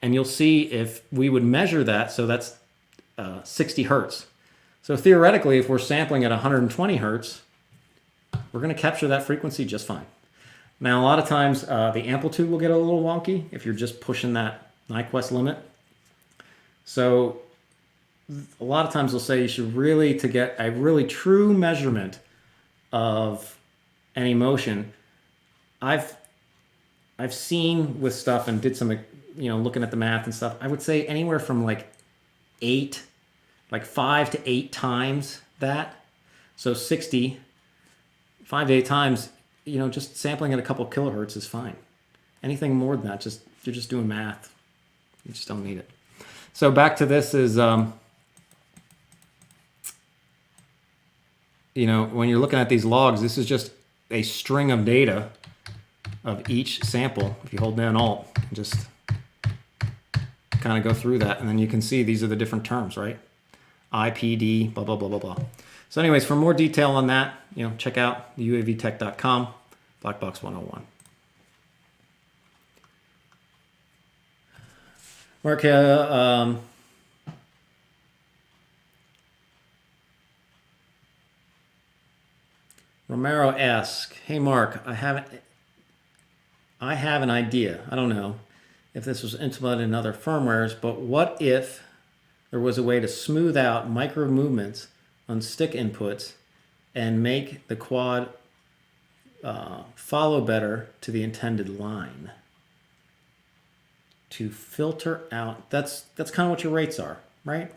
And you'll see if we would measure that, so that's 60 hertz. So theoretically, if we're sampling at 120 hertz, we're going to capture that frequency just fine. Now, a lot of times the amplitude will get a little wonky if you're just pushing that Nyquist limit. So a lot of times they'll say you should really, to get a really true measurement of any motion, I've seen with stuff and did some, looking at the math and stuff, I would say anywhere from like 5 to 8 times that. So 60, 5 to 8 times, just sampling at a couple kilohertz is fine. Anything more than that, you're just doing math. You just don't need it. So back to this is, when you're looking at these logs, this is just a string of data of each sample. If you hold down Alt, and just kind of go through that, and then you can see these are the different terms, right? IPD, blah, blah, blah, blah, blah. So anyways, for more detail on that, check out uavtech.com, Blackbox 101. Mark, Romero asks, hey Mark, I have an idea. I don't know if this was implemented in other firmwares, but what if there was a way to smooth out micro movements on stick inputs and make the quad follow better to the intended line? To filter out, that's kind of what your rates are, right?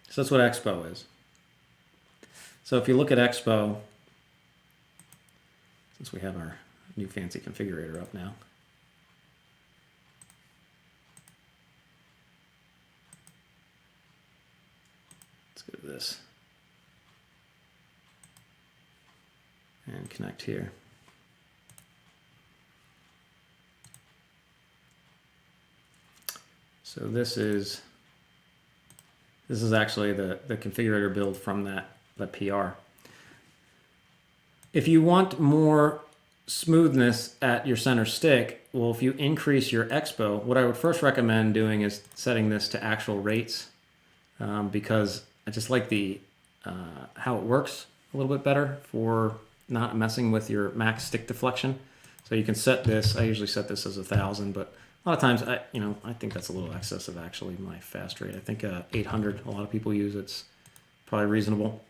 So that's what Expo is. So if you look at Expo, since we have our new fancy configurator up now, let's go to this and connect here. So this is actually the configurator build from that PR. If you want more smoothness at your center stick, well, if you increase your Expo, what I would first recommend doing is setting this to actual rates, because I just like the how it works a little bit better for not messing with your max stick deflection. So you can set this, I usually set this as 1,000, but a lot of times I think that's a little excessive actually, my fast rate. I think 800, a lot of people use it's probably reasonable.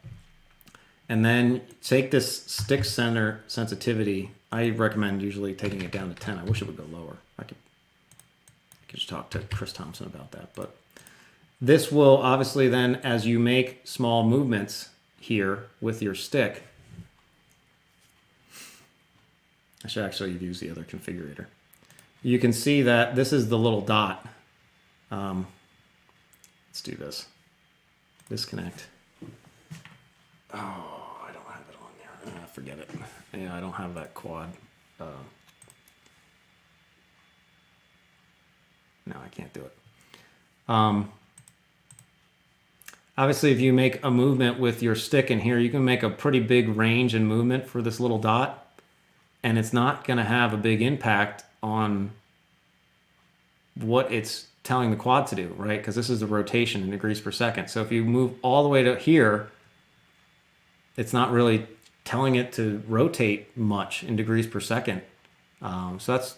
And then take this stick center sensitivity. I recommend usually taking it down to 10. I wish it would go lower. I could just talk to Chris Thompson about that. But this will obviously then, as you make small movements here with your stick, I should actually use the other configurator. You can see that this is the little dot. Let's do this. Disconnect. Oh, I don't have it on there. Forget it. Yeah, I don't have that quad. No, I can't do it. Obviously, if you make a movement with your stick in here, you can make a pretty big range and movement for this little dot, and it's not going to have a big impact on what it's telling the quad to do, right? Because this is the rotation in degrees per second. So if you move all the way to here, it's not really telling it to rotate much in degrees per second. So that's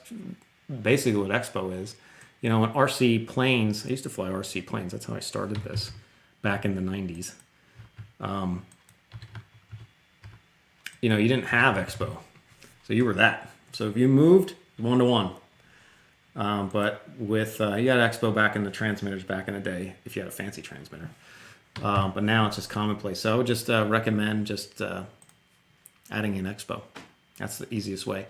basically what Expo is. You know, in RC planes, I used to fly RC planes. That's how I started this back in the 90s. You know, you didn't have Expo. So you were that. So if you moved, 1-to-1. But with, you had Expo back in the transmitters back in the day, if you had a fancy transmitter. But now it's just commonplace. So I would just recommend just adding in Expo. That's the easiest way.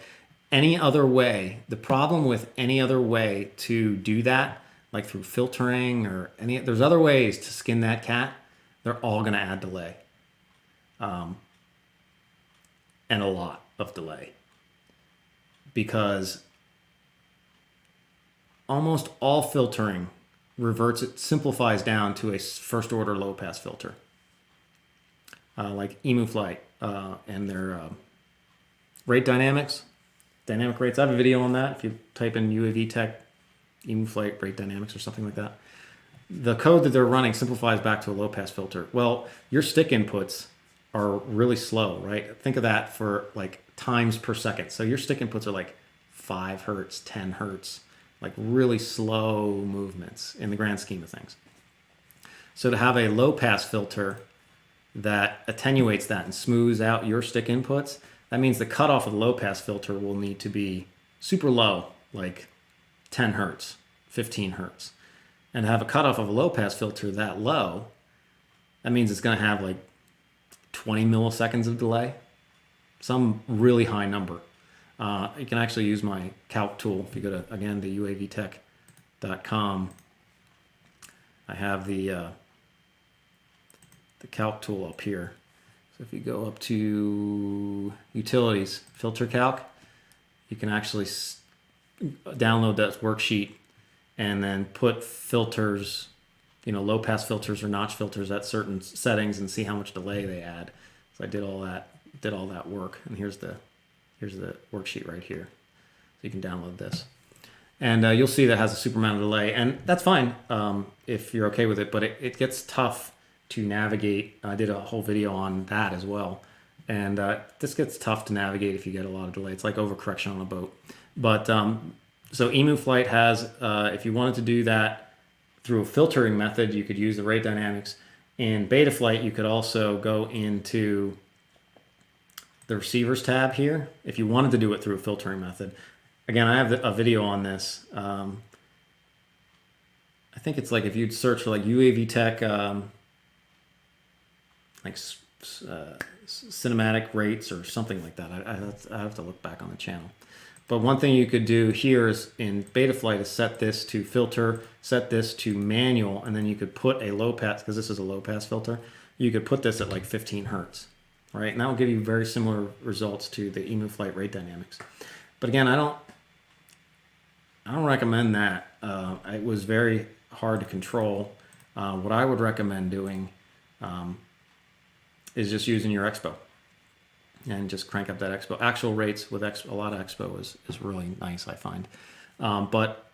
Any other way, the problem with any other way to do that, like through filtering or there's other ways to skin that cat, they're all going to add delay. And a lot of delay. Because almost all filtering simplifies down to a first order low pass filter. Like EmuFlight and their rate dynamics, dynamic rates. I have a video on that. If you type in UAV Tech, EmuFlight rate dynamics or something like that. The code that they're running simplifies back to a low pass filter. Well, your stick inputs are really slow, right? Think of that for like times per second. So your stick inputs are like 5 hertz, 10 hertz, like really slow movements in the grand scheme of things. So to have a low pass filter that attenuates that and smooths out your stick inputs, that means the cutoff of the low pass filter will need to be super low, like 10 hertz, 15 hertz. And to have a cutoff of a low pass filter that low, that means it's going to have like 20 milliseconds of delay, some really high number. You can actually use my calc tool. If you go to, again, the uavtech.com, I have the calc tool up here. So if you go up to utilities, filter calc, you can actually download that worksheet and then put filters, you know, low pass filters or notch filters at certain settings and see how much delay they add. So I did all that work, and here's the worksheet right here. So you can download this. And you'll see that has a super amount of delay, and that's fine if you're okay with it, but it gets tough to navigate. I did a whole video on that as well. And this gets tough to navigate if you get a lot of delay. It's like overcorrection on a boat. But so EmuFlight has, if you wanted to do that through a filtering method, you could use the rate dynamics. In Betaflight, you could also go into the receivers tab here if you wanted to do it through a filtering method. Again, I have a video on this. I think it's like if you'd search for like UAV Tech, like cinematic rates or something like that. I have to look back on the channel. But one thing you could do here is in Betaflight is set this to filter, set this to manual, and then you could put a low pass, because this is a low pass filter, you could put this at like 15 hertz, right? And that will give you very similar results to the EmuFlight rate dynamics. But again, I don't recommend that. It was very hard to control. What I would recommend doing is just using your Expo and just crank up that Expo. Actual rates with a lot of Expo is really nice, I find. But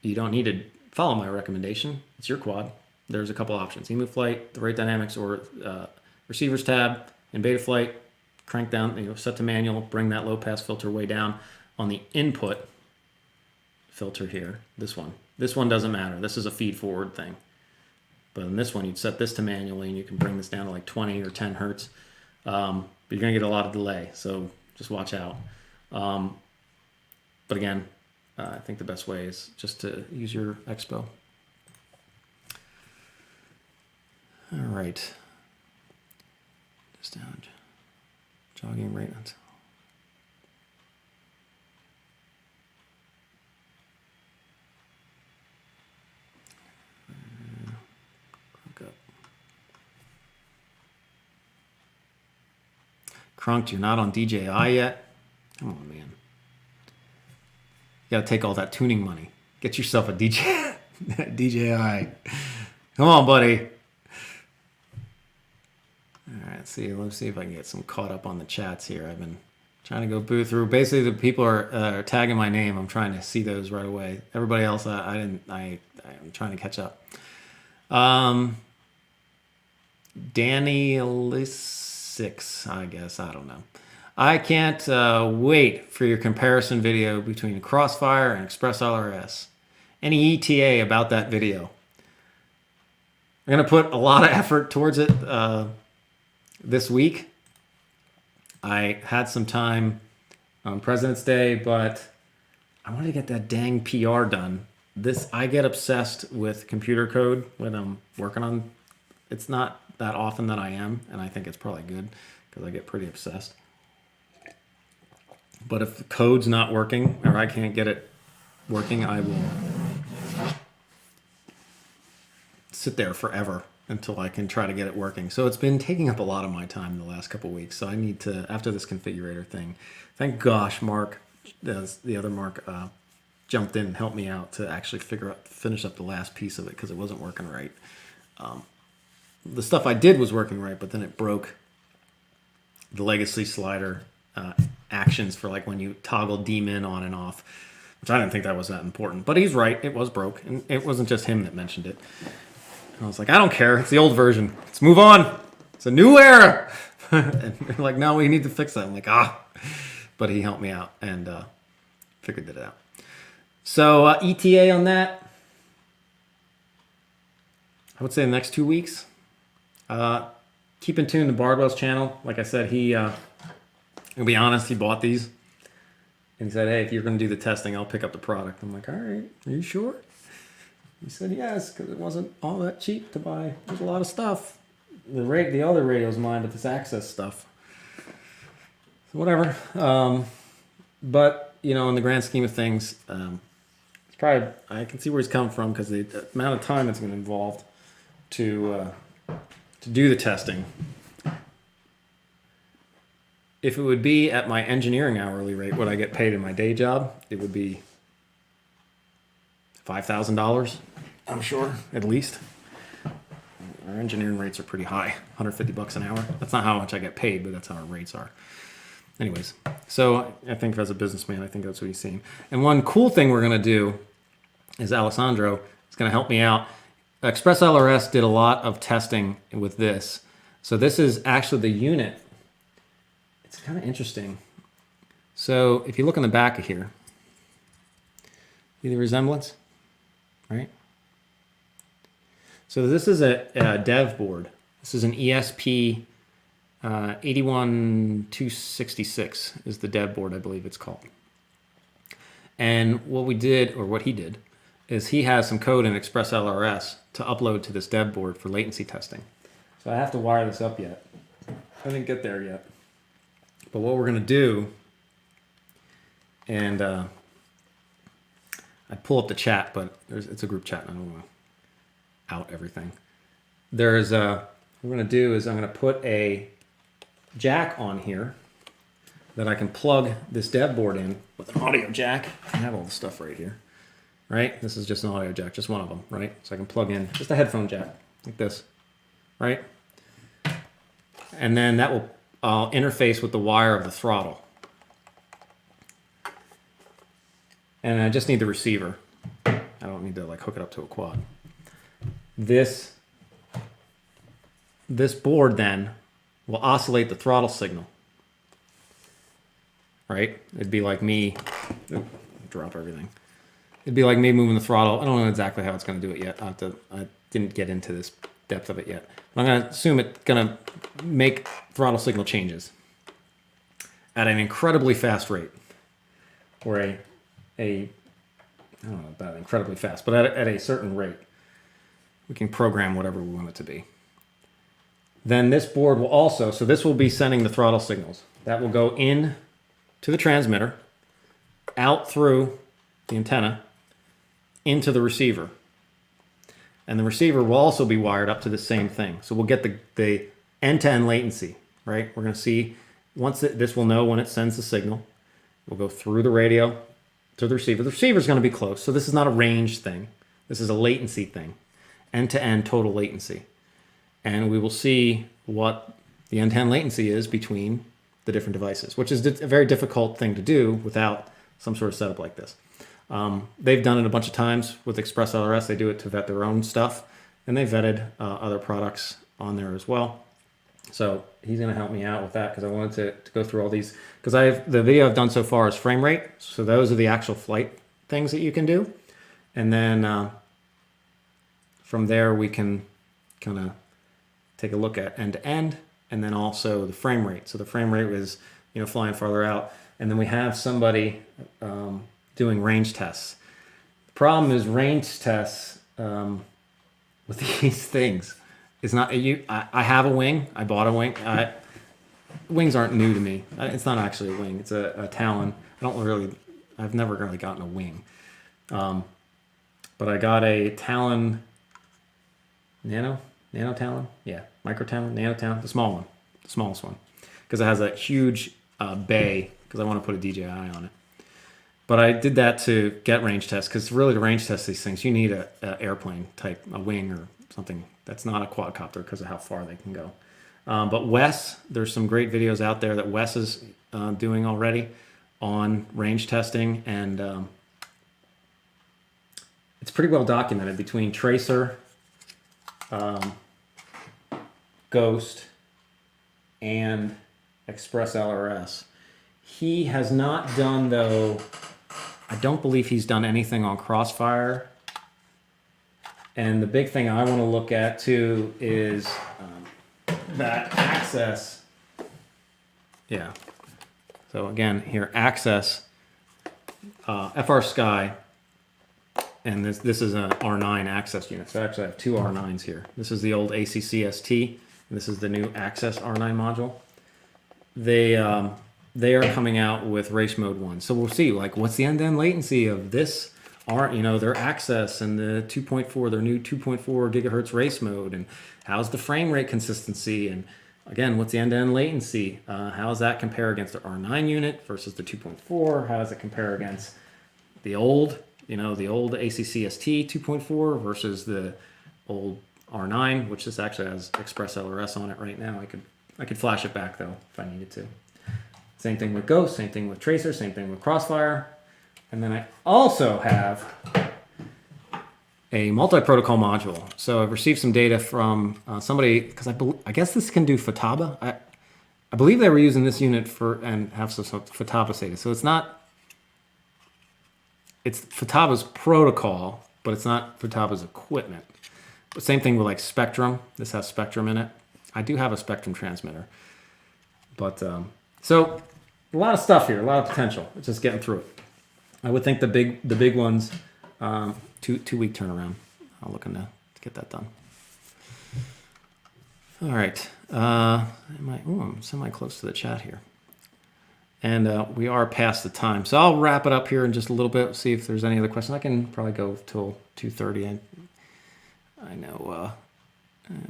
you don't need to follow my recommendation. It's your quad. There's a couple options. EmuFlight, the rate dynamics, or receivers tab. In Betaflight, crank down, set to manual, bring that low pass filter way down. On the input filter here, this one doesn't matter. This is a feed forward thing. But in this one, you'd set this to manually, and you can bring this down to like 20 or 10 hertz. But you're going to get a lot of delay, so just watch out. But again, I think the best way is just to use your Expo. All right. Just down, jogging rate. Crunked, you're not on DJI yet? Come on, man. You gotta take all that tuning money. Get yourself a DJI. Come on, buddy. All right, let's see if I can get some caught up on the chats here. I've been trying to go through. Basically, the people are tagging my name. I'm trying to see those right away. Everybody else, I'm trying to catch up. Danny6, I guess. I don't know. I can't wait for your comparison video between Crossfire and ExpressLRS. Any ETA about that video? I'm going to put a lot of effort towards it this week. I had some time on President's Day, but I wanted to get that dang PR done. I get obsessed with computer code when I'm working on. It's not that often that I am, and I think it's probably good because I get pretty obsessed. But if the code's not working or I can't get it working, I will sit there forever until I can try to get it working. So it's been taking up a lot of my time the last couple of weeks. So I need to, after this configurator thing, thank gosh Mark, the other Mark, jumped in and helped me out to actually finish up the last piece of it because it wasn't working right. The stuff I did was working right, but then it broke the legacy slider actions for like when you toggle daemon on and off, which I didn't think that was that important. But he's right, it was broke, and it wasn't just him that mentioned it. And I was like, I don't care, it's the old version. Let's move on. It's a new era. And they're like, no, we need to fix that. I'm like, But he helped me out and figured it out. So ETA on that, I would say the next 2 weeks. Keep in tune to Bardwell's channel. Like I said, to be honest, he bought these. And he said, hey, if you're going to do the testing, I'll pick up the product. I'm like, all right, are you sure? He said, yes, because it wasn't all that cheap to buy. There's a lot of stuff. The other radio's mine, but this access stuff. So whatever. But, in the grand scheme of things, it's probably, I can see where he's coming from because the amount of time that's been involved to do the testing. If it would be at my engineering hourly rate, what I get paid in my day job, it would be $5,000, I'm sure, at least. Our engineering rates are pretty high, $150 an hour. That's not how much I get paid, but that's how our rates are. Anyways, so I think as a businessman, I think that's what he's seeing. And one cool thing we're going to do is Alessandro is going to help me out. ExpressLRS did a lot of testing with this. So this is actually the unit. It's kind of interesting. So if you look in the back of here, see the resemblance, right? So this is a dev board. This is an ESP 81266 is the dev board, I believe it's called. And what we did, or what he did, is he has some code in ExpressLRS to upload to this dev board for latency testing. So I have to wire this up yet. I didn't get there yet. But what we're going to do, and I'd pull up the chat, but it's a group chat, and I don't want to out everything. What we're going to do is I'm going to put a jack on here that I can plug this dev board in with an audio jack. I have all the stuff right here, right? This is just an audio jack, just one of them, right? So I can plug in just a headphone jack like this, right? And then I'll interface with the wire of the throttle. And I just need the receiver. I don't need to hook it up to a quad. This board then will oscillate the throttle signal. Right? It'd be like me, drop everything. It'd be like me moving the throttle. I don't know exactly how it's going to do it yet. I didn't get into this depth of it yet. But I'm going to assume it's going to make throttle signal changes at an incredibly fast rate. Or I don't know about incredibly fast, but at a certain rate. We can program whatever we want it to be. Then this board will also, so this will be sending the throttle signals. That will go in to the transmitter, out through the antenna, into the receiver. And the receiver will also be wired up to the same thing. So we'll get the end-to-end latency, right? We're going to see this will know when it sends the signal. We'll go through the radio to the receiver. The receiver is going to be close, so this is not a range thing. This is a latency thing, end-to-end total latency. And we will see what the end-to-end latency is between the different devices, which is a very difficult thing to do without some sort of setup like this. They've done it a bunch of times with ExpressLRS. They do it to vet their own stuff, and they vetted other products on there as well. So he's going to help me out with that because I wanted to go through all these, because the video I've done so far is frame rate. So those are the actual flight things that you can do. And then from there, we can kind of take a look at end to end, and then also the frame rate. So the frame rate is, flying farther out. And then we have somebody doing range tests. The problem is range tests with these things. It's not I have a wing. I bought a wing. Wings aren't new to me. It's not actually a wing. It's a Talon. I've never really gotten a wing. But I got a Talon Nano Talon. Yeah, Micro Talon, Nano Talon, the small one, the smallest one, because it has a huge bay. Because I want to put a DJI on it. But I did that to get range tests, because really to range test these things, you need a airplane type, a wing or something that's not a quadcopter because of how far they can go. But Wes, there's some great videos out there that Wes is doing already on range testing, and it's pretty well documented between Tracer, Ghost, and ExpressLRS. He has not done, though, I don't believe he's done anything on Crossfire. And the big thing I want to look at too is that access. Yeah. So again, here, access, FR Sky, and this is an R9 access unit. So actually I have two R9s here. This is the old ACCST, and this is the new access R9 module. They are coming out with race mode 1. So we'll see, like, what's the end-to-end latency of this, their access and the 2.4, their new 2.4 gigahertz race mode, and how's the frame rate consistency, and again, what's the end-to-end latency? How does that compare against the R9 unit versus the 2.4? How does it compare against the old ACCST 2.4 versus the old R9, which this actually has ExpressLRS on it right now. I could flash it back though if I needed to. Same thing with Ghost, same thing with Tracer, same thing with Crossfire. And then I also have a multi-protocol module. So I've received some data from somebody, because I guess this can do FOTABA. I believe they were using this unit and have some FOTABA data. So it's FOTABA's protocol, but it's not FOTABA's equipment. But same thing with like Spectrum. This has Spectrum in it. I do have a Spectrum transmitter. But so a lot of stuff here, a lot of potential. It's just getting through it. I would think the big ones, 2-week turnaround. I'm looking to get that done. All right. I'm semi close to the chat here. And we are past the time. So I'll wrap it up here in just a little bit, see if there's any other questions. I can probably go till 2:30. I know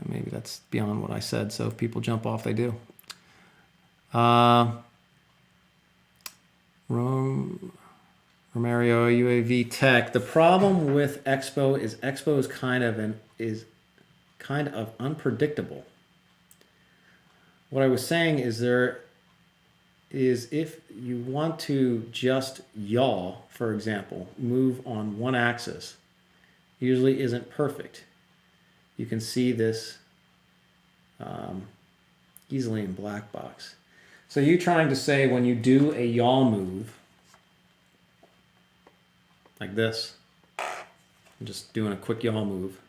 maybe that's beyond what I said, so if people jump off, they do. Romario UAV Tech. The problem with Expo is kind of unpredictable. What I was saying is if you want to just yaw, for example, move on one axis, usually isn't perfect. You can see this easily in black box. So you're trying to say when you do a yaw move, like this, I'm just doing a quick yaw move,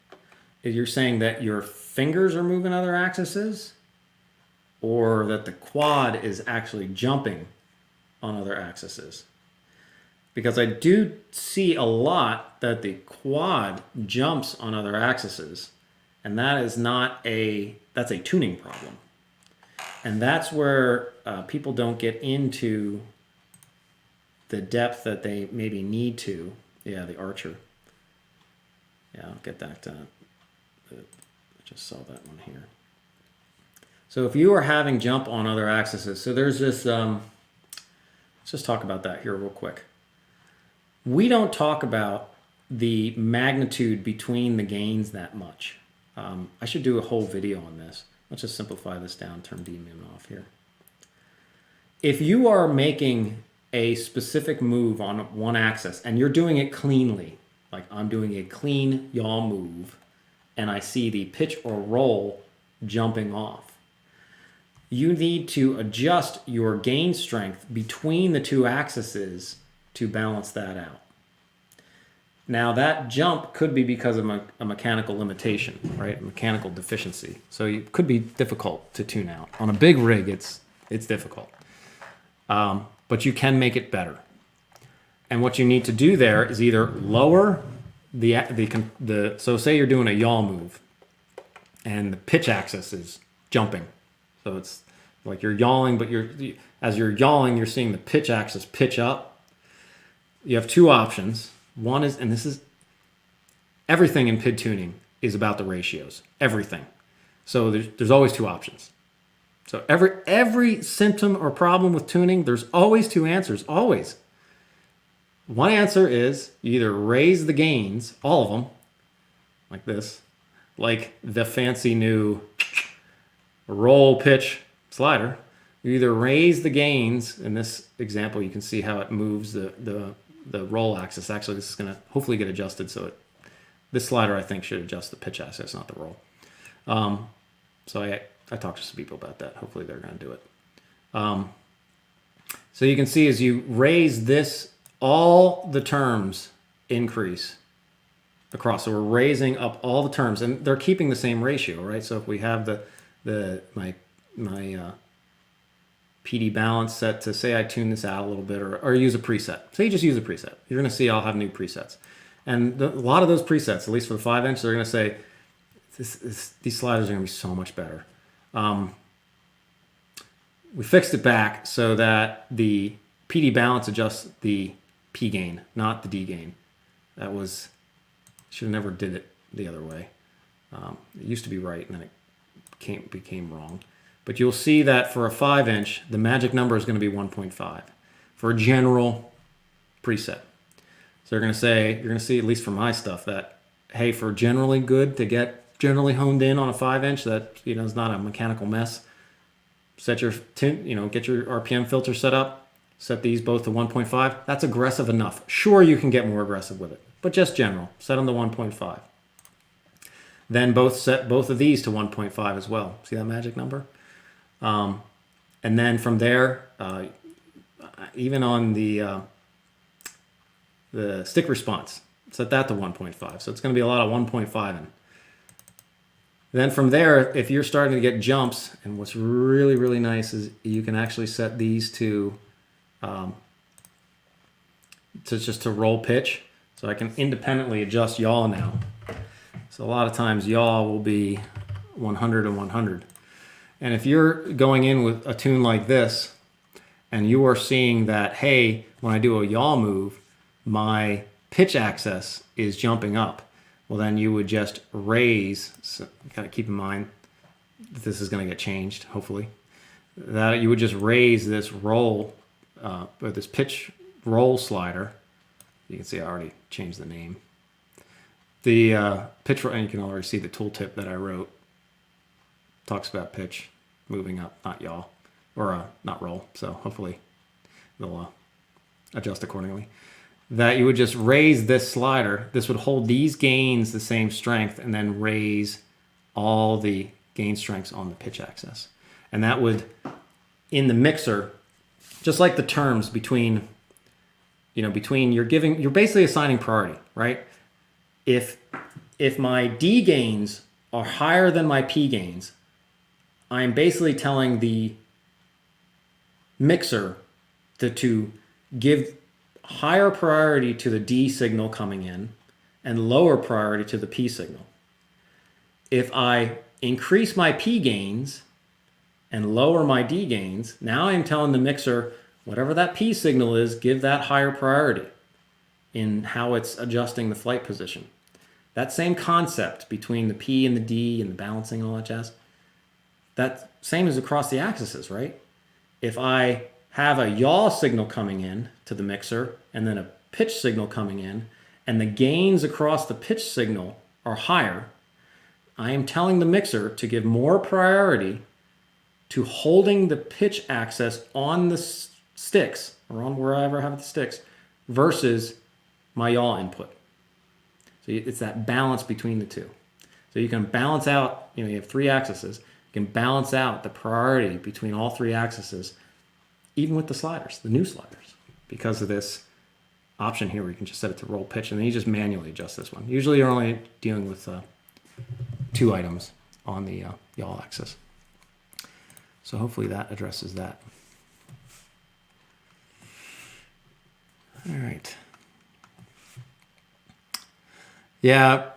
you're saying that your fingers are moving other axes, or that the quad is actually jumping on other axes? Because I do see a lot that the quad jumps on other axes, and that's a tuning problem. And that's where people don't get into the depth that they maybe need to. Yeah, the Archer. Yeah, I'll get that. I just saw that one here. So if you are having jump on other axes, so there's this, let's just talk about that here real quick. We don't talk about the magnitude between the gains that much. I should do a whole video on this. Let's just simplify this down, turn dmin off here. If you are making a specific move on one axis and you're doing it cleanly, like I'm doing a clean yaw move, and I see the pitch or roll jumping off, you need to adjust your gain strength between the two axes to balance that out. Now that jump could be because of a mechanical limitation, right? A mechanical deficiency. So it could be difficult to tune out. On a big rig, it's difficult. But you can make it better. And what you need to do there is either lower so say you're doing a yaw move and the pitch axis is jumping. So it's like you're yawing, but as you're yawing, you're seeing the pitch axis pitch up. You have two options. One is, and this is everything in PID tuning is about the ratios, everything. So there's always two options. So every symptom or problem with tuning, there's always two answers, always. One answer is you either raise the gains, all of them, like this, like the fancy new roll pitch slider. You either raise the gains, in this example you can see how it moves the roll axis. Actually, this is going to hopefully get adjusted so this slider I think should adjust the pitch axis, not the roll. So I talked to some people about that. Hopefully they're going to do it. So you can see as you raise this, all the terms increase across. So we're raising up all the terms, and they're keeping the same ratio, right? So if we have my PD balance set to, say I tune this out a little bit or use a preset. Say you just use a preset. You're going to see I'll have new presets. And a lot of those presets, at least for the 5-inch, they're going to say, these sliders are going to be so much better. We fixed it back so that the PD balance adjusts the P gain, not the D gain. That was, should have never did it the other way. It used to be right and then it became wrong. But you'll see that for a 5-inch, the magic number is going to be 1.5 for a general preset. So you're going to see, at least for my stuff, that, hey, for generally good to get generally honed in on a 5-inch that, is not a mechanical mess, set your get your RPM filter set up, set these both to 1.5. That's aggressive enough. Sure, you can get more aggressive with it, but just general, set them to 1.5. Then set both of these to 1.5 as well. See that magic number? And then from there, even on the stick response, set that to 1.5. So it's going to be a lot of 1.5 in. Then from there, if you're starting to get jumps, and what's really, really nice is you can actually set these to just to roll pitch. So I can independently adjust yaw now. So a lot of times yaw will be 100 and 100. And if you're going in with a tune like this, and you are seeing that, hey, when I do a yaw move, my pitch axis is jumping up, well, then you would just raise, so kind of keep in mind that this is going to get changed, hopefully, that you would just raise this roll, or this pitch roll slider. You can see I already changed the name. The pitch roll, and you can already see the tooltip that I wrote. Talks about pitch moving up, not yaw, or not roll. So hopefully they'll adjust accordingly. That you would just raise this slider. This would hold these gains the same strength and then raise all the gain strengths on the pitch axis. And that would, in the mixer, just like the terms between, you're basically assigning priority, right? If my D gains are higher than my P gains, I'm basically telling the mixer to give higher priority to the D signal coming in and lower priority to the P signal. If I increase my P gains and lower my D gains, now I'm telling the mixer, whatever that P signal is, give that higher priority in how it's adjusting the flight position. That same concept between the P and the D and the balancing and all that jazz, that same as across the axes, right? If I have a yaw signal coming in to the mixer and then a pitch signal coming in, and the gains across the pitch signal are higher, I am telling the mixer to give more priority to holding the pitch axis on the sticks, or on wherever I have the sticks, versus my yaw input. So it's that balance between the two. So you can balance out, you have 3 axes. You can balance out the priority between all 3 axes, even with the sliders, the new sliders, because of this option here where you can just set it to roll pitch, and then you just manually adjust this one. Usually you're only dealing with 2 items on the yaw axis. So hopefully that addresses that. All right. Yeah,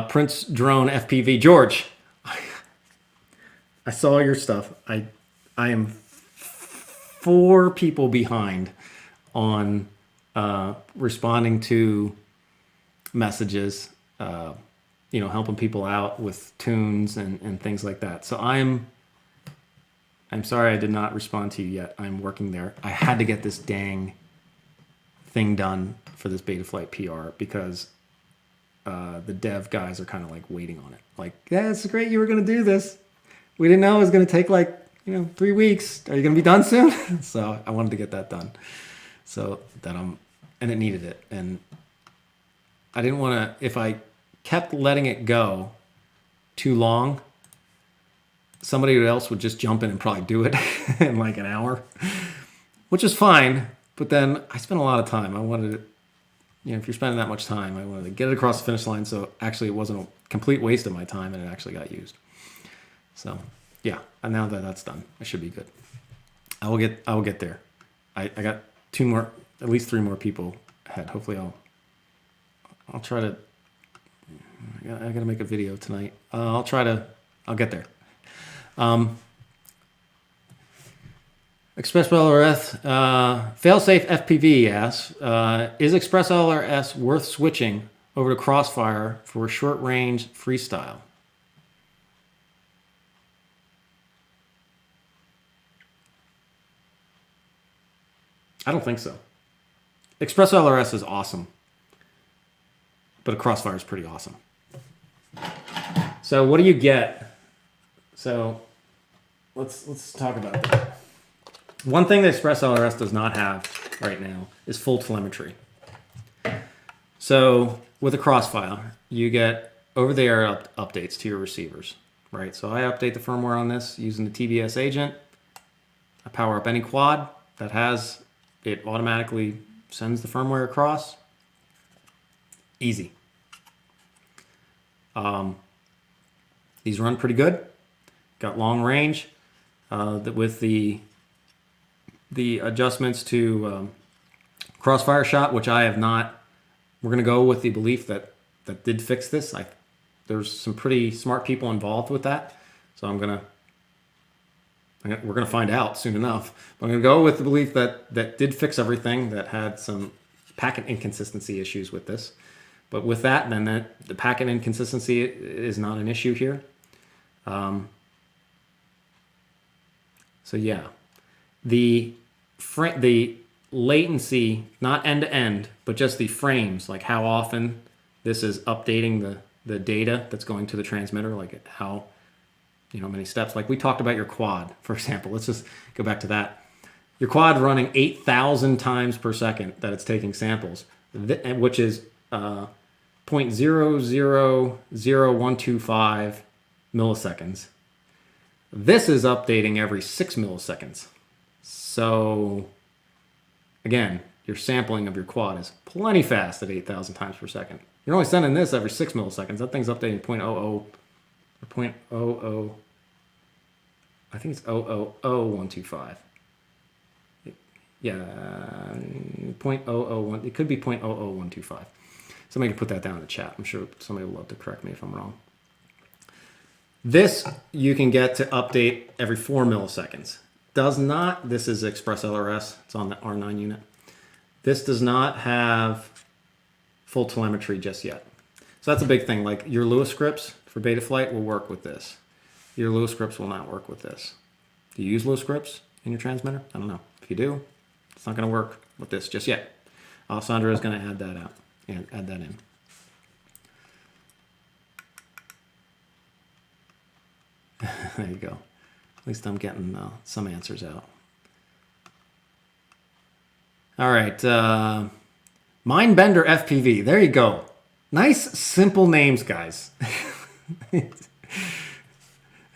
Prince Drone FPV. George, I saw your stuff. I am 4 people behind on responding to messages, helping people out with tunes and things like that. So I'm sorry I did not respond to you yet. I'm working there. I had to get this dang thing done for this Betaflight PR because the dev guys are kind of like waiting on it. Like, yeah, it's great you were going to do this. We didn't know it was going to take 3 weeks. Are you going to be done soon? So I wanted to get that done. So that and it needed it. And I didn't want to, if I kept letting it go too long, somebody else would just jump in and probably do it in like an hour, which is fine. But then I spent a lot of time. I wanted to, if you're spending that much time, I wanted to get it across the finish line. So actually it wasn't a complete waste of my time and it actually got used. So yeah, and now that that's done, I should be good. I will get there. I got 2 more, at least 3 more people ahead. Hopefully I'll try to, I got to make a video tonight. I'll get there. ExpressLRS, failsafe FPV asks, is ExpressLRS worth switching over to Crossfire for short range freestyle? I don't think so. ExpressLRS is awesome, but a Crossfire is pretty awesome. So what do you get? So let's talk about that. One thing that ExpressLRS does not have right now is full telemetry. So with a Crossfire, you get over-the-air updates to your receivers, right? So I update the firmware on this using the TBS agent. I power up any quad that has it, automatically sends the firmware across. Easy. These run pretty good. Got long range with the adjustments to Crossfire shot, which I have not. We're going to go with the belief that did fix this. There's some pretty smart people involved with that, so we're going to find out soon enough. But I'm going to go with the belief that did fix everything, that had some packet inconsistency issues with this. But with that, then the packet inconsistency is not an issue here. So yeah, the latency, not end to end, but just the frames, like how often this is updating the data that's going to the transmitter, like how many steps. Like we talked about your quad, for example. Let's just go back to that. Your quad running 8,000 times per second that it's taking samples, which is 0.000125 milliseconds. This is updating every 6 milliseconds. So again, your sampling of your quad is plenty fast at 8,000 times per second. You're only sending this every 6 milliseconds. That thing's updating 0.00 or 0.00. I think it's 0.00125. Yeah, 0.001. It could be 0.00125. Somebody can put that down in the chat. I'm sure somebody will love to correct me if I'm wrong. This you can get to update every 4 milliseconds. Does not, this is ExpressLRS, it's on the R9 unit. This does not have full telemetry just yet. So that's a big thing. Like your Lewis scripts for Betaflight will work with this. your low scripts will not work with this. Do you use low scripts in your transmitter? I don't know. If you do, it's not going to work with this just yet. Alessandra is going to add that out and add that in. There you go. At least I'm getting some answers out. All right. Mindbender FPV. There you go. Nice, simple names, guys.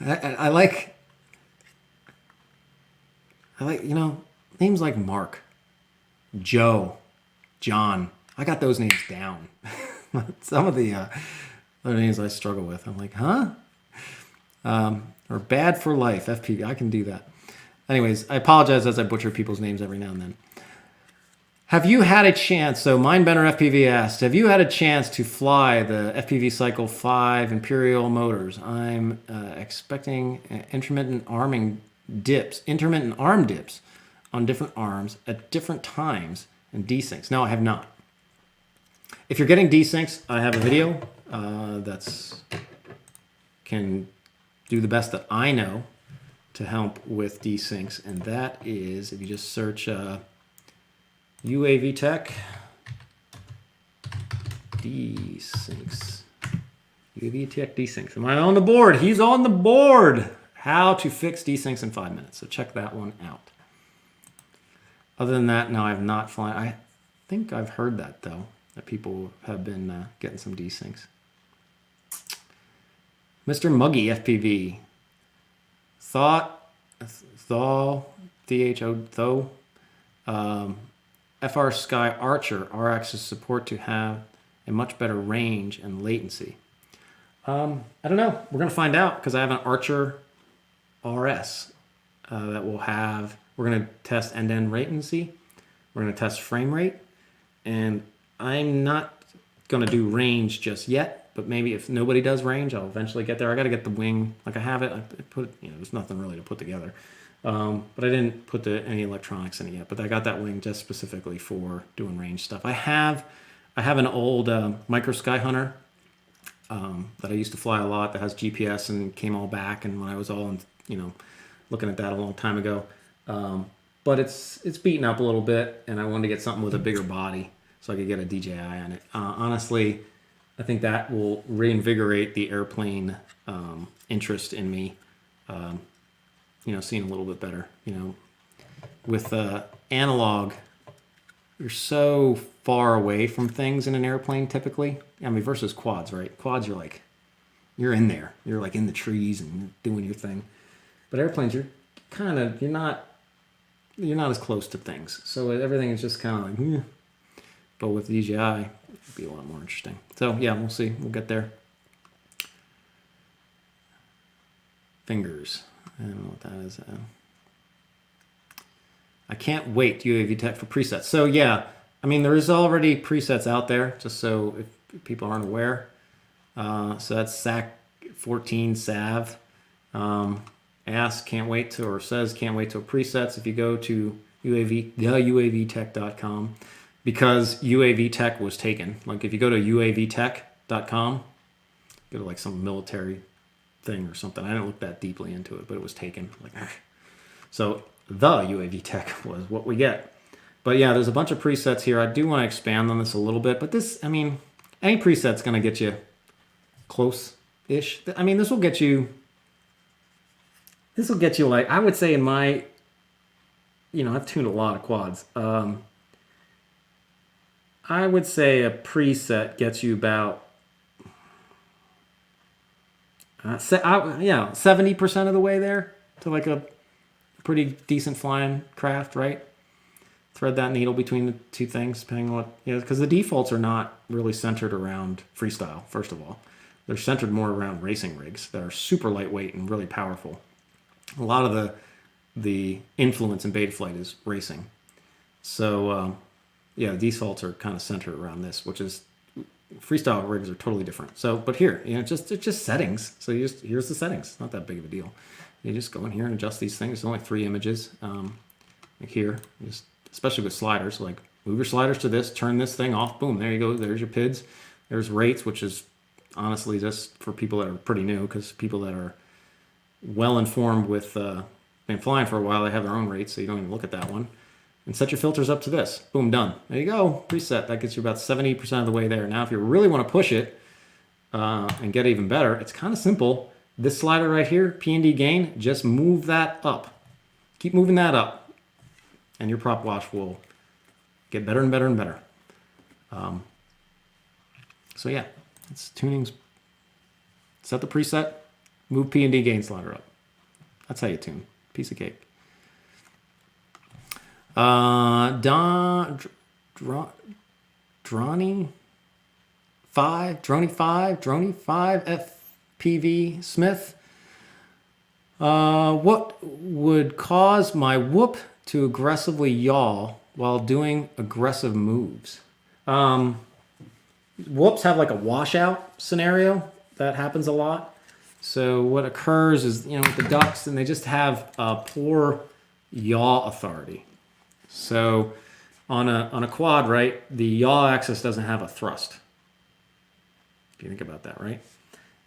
I like, you know, names like Mark, Joe, John. I got those names down. Some of the other names I struggle with. I'm like, huh? Or Bad for Life, FPV. I can do that. Anyways, I apologize as I butcher people's names every now and then. Have you had a chance, so Mindbender FPV asked, have you had a chance to fly the FPV Cycle 5 Imperial motors? I'm expecting intermittent arm dips on different arms at different times and desyncs. No, I have not. If you're getting desyncs, I have a video that's can do the best that I know to help with desyncs, and that is if you just search UAV Tech desyncs. UAV Tech desyncs. Am I on the board? He's on the board. How to fix desyncs in 5 minutes. So check that one out. Other than that, no, I have not flown. I think I've heard that though, that people have been getting some desyncs. Mr. Muggy FPV. FR Sky Archer RX's support to have a much better range and latency. I don't know. We're going to find out because I have an Archer RS that will have, we're going to test end-to-end latency. We're going to test frame rate. And I'm not going to do range just yet, but maybe if nobody does range, I'll eventually get there. I got to get the wing, like I have it. I put, you know, there's nothing really to put together. But I didn't put any electronics in it yet, but I got that wing just specifically for doing range stuff. I have an old Micro Sky Hunter that I used to fly a lot that has GPS and came all back, and when I was all, you know, looking at that a long time ago. But it's beaten up a little bit, and I wanted to get something with a bigger body so I could get a DJI on it. Honestly, I think that will reinvigorate the airplane interest in me. You know, seeing a little bit better. You know, with analog, you're so far away from things in an airplane typically. I mean, versus quads, right? Quads, you're in there. You're like in the trees and doing your thing. But airplanes, you're not as close to things. So everything is just kind of like, eh. But with DJI, it'd be a lot more interesting. So yeah, we'll see. We'll get there. Fingers. I don't know what that is. I can't wait, UAV Tech, for presets. So yeah, I mean, there is already presets out there, just so if people aren't aware. So that's SAC 14 SAV. Says can't wait to presets. If you go to theUAVtech.com, because UAV Tech was taken. Like if you go to UAVtech.com, go to like some military thing or something. I didn't look that deeply into it, but it was taken. Like, so the UAV Tech was what we get. But yeah, there's a bunch of presets here. I do want to expand on this a little bit, but this, I mean, any preset's going to get you close-ish. I mean, this will get you like, I would say in my, you know, I've tuned a lot of quads. I would say a preset gets you about 70% of the way there to like a pretty decent flying craft, right? Thread that needle between the two things, depending on what, you know, because the defaults are not really centered around freestyle, first of all. They're centered more around racing rigs that are super lightweight and really powerful. A lot of the influence in beta flight is racing. So, yeah, the defaults are kind of centered around this, which is freestyle rigs are totally different. So, but here, you know, it's just settings. So here's the settings. It's not that big of a deal. You just go in here and adjust these things. There's only 3 images. Like here, just especially with sliders, like move your sliders to this, turn this thing off, boom, there you go. There's your PIDs. There's rates, which is honestly just for people that are pretty new, because people that are well informed with been flying for a while, they have their own rates, so you don't even look at that one. And set your filters up to this. Boom, done. There you go, preset. That gets you about 70% of the way there. Now, if you really want to push it and get even better, it's kind of simple. This slider right here, P&D gain, just move that up. Keep moving that up, and your prop wash will get better and better and better. So yeah, it's tuning's. Set the preset, move P&D gain slider up. That's how you tune. Piece of cake. Drony 5 FPV Smith. What would cause my whoop to aggressively yaw while doing aggressive moves? Whoops have like a washout scenario that happens a lot. So what occurs is, with the ducks, and they just have poor yaw authority. So on a quad, right, the yaw axis doesn't have a thrust. If you think about that, right?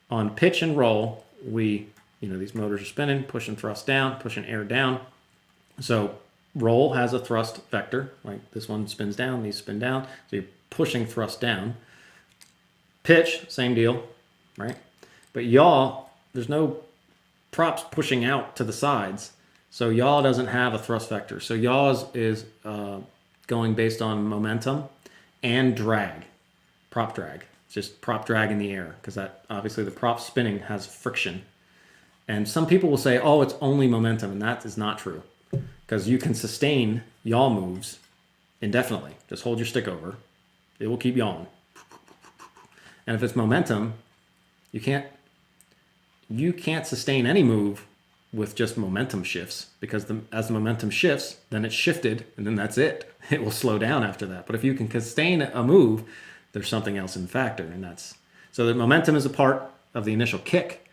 On pitch and roll, these motors are spinning, pushing thrust down, pushing air down. So roll has a thrust vector, like this one spins down, these spin down. So you're pushing thrust down. Pitch, same deal, right? But yaw, there's no props pushing out to the sides. So yaw doesn't have a thrust vector. So yaw is going based on momentum and drag, prop drag. It's just prop drag in the air, because that obviously the prop spinning has friction. And some people will say, oh, it's only momentum, and that is not true, because you can sustain yaw moves indefinitely. Just hold your stick over. It will keep yawing. And if it's momentum, you can't sustain any move with just momentum shifts, because as the momentum shifts, then it's shifted, and then that's it. It will slow down after that. But if you can sustain a move, there's something else in factor, and that's so the momentum is a part of the initial kick,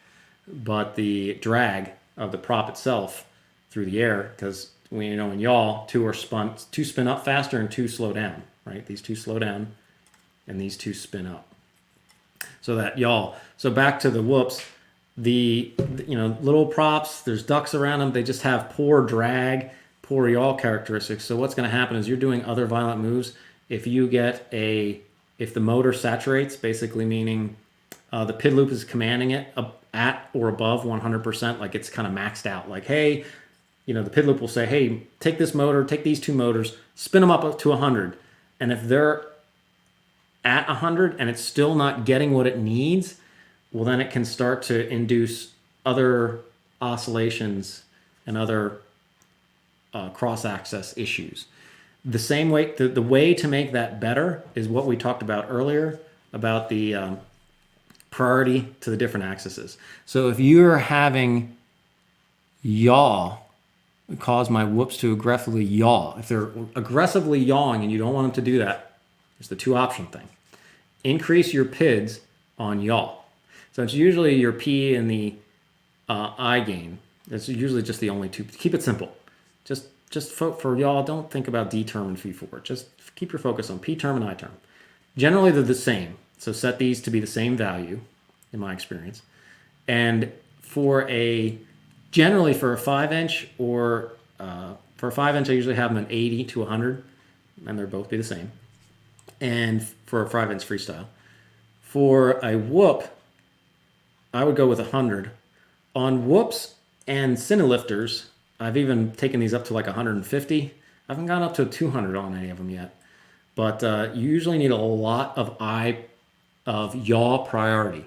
but the drag of the prop itself through the air, because in yaw, two spin up faster and two slow down, right? These two slow down, and these two spin up. So that yaw. So back to the whoops. The little props, there's ducks around them, they just have poor drag, poor yaw characteristics. So what's going to happen is you're doing other violent moves. If the motor saturates, basically meaning the PID loop is commanding it at or above 100%, like it's kind of maxed out. Like, hey, the PID loop will say, hey, take this motor, take these two motors, spin them up to 100. And if they're at 100 and it's still not getting what it needs, well, then it can start to induce other oscillations and other cross-access issues. The same way, the way to make that better is what we talked about earlier about the priority to the different axes. So if you're having yaw cause my whoops to aggressively yaw, if they're aggressively yawing and you don't want them to do that, it's the two-option thing. Increase your PIDs on yaw. So it's usually your P and the I gain. It's usually just the only two. Keep it simple. Just for y'all, don't think about D term and phi 4. Just keep your focus on P term and I term. Generally, they're the same. So set these to be the same value, in my experience. And generally for a 5-inch or for a 5-inch, I usually have them at 80 to 100, and they'll both be the same. And for a 5-inch freestyle. For a whoop, I would go with 100. On whoops and cinelifters, I've even taken these up to like 150. I haven't gone up to 200 on any of them yet. But you usually need a lot of yaw priority,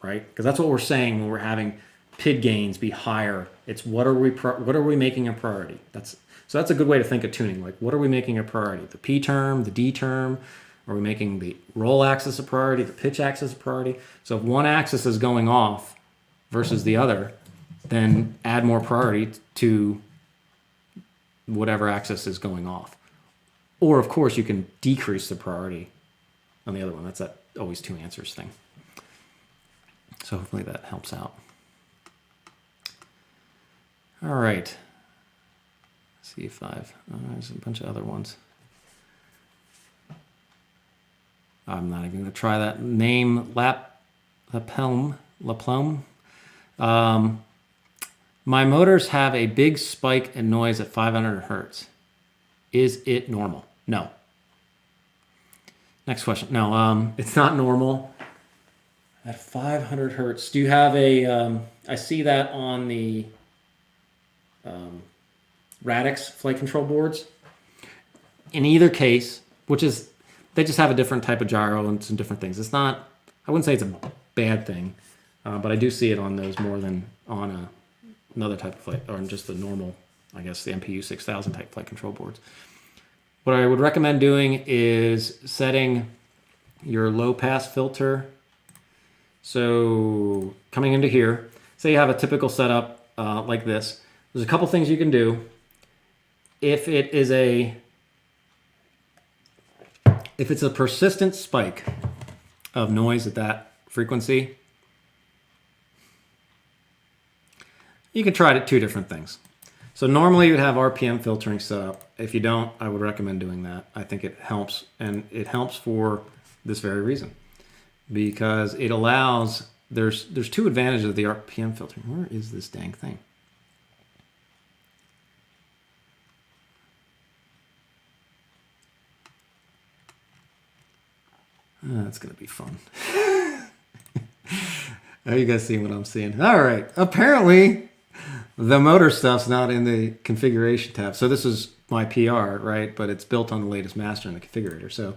right? Because that's what we're saying when we're having PID gains be higher. It's what are we making a priority? So that's a good way to think of tuning. Like, what are we making a priority? The P term, the D term. Are we making the roll axis a priority, the pitch axis a priority? So if one axis is going off versus the other, then add more priority to whatever axis is going off. Or, of course, you can decrease the priority on the other one. That's that always two answers thing. So hopefully that helps out. All right. C5. There's a bunch of other ones. I'm not even going to try that name. Lapelm. My motors have a big spike in noise at 500 hertz. Is it normal? No. Next question. No, it's not normal at 500 hertz. Do you have a, I see that on the Radix flight control boards. In either case, which is, they just have a different type of gyro and some different things. It's not, I wouldn't say it's a bad thing, but I do see it on those more than on another type of flight, or just the normal, I guess, the MPU 6000 type flight control boards. What I would recommend doing is setting your low pass filter. So coming into here, say you have a typical setup like this. There's a couple things you can do. If it's a persistent spike of noise at that frequency, you can try two different things. So normally you'd have RPM filtering set up. If you don't, I would recommend doing that. I think it helps, and it helps for this very reason. Because it allows, there's two advantages of the RPM filtering. Where is this dang thing? That's going to be fun. Are you guys seeing what I'm seeing? All right. Apparently, the motor stuff's not in the configuration tab. So this is my PR, right? But it's built on the latest master in the configurator. So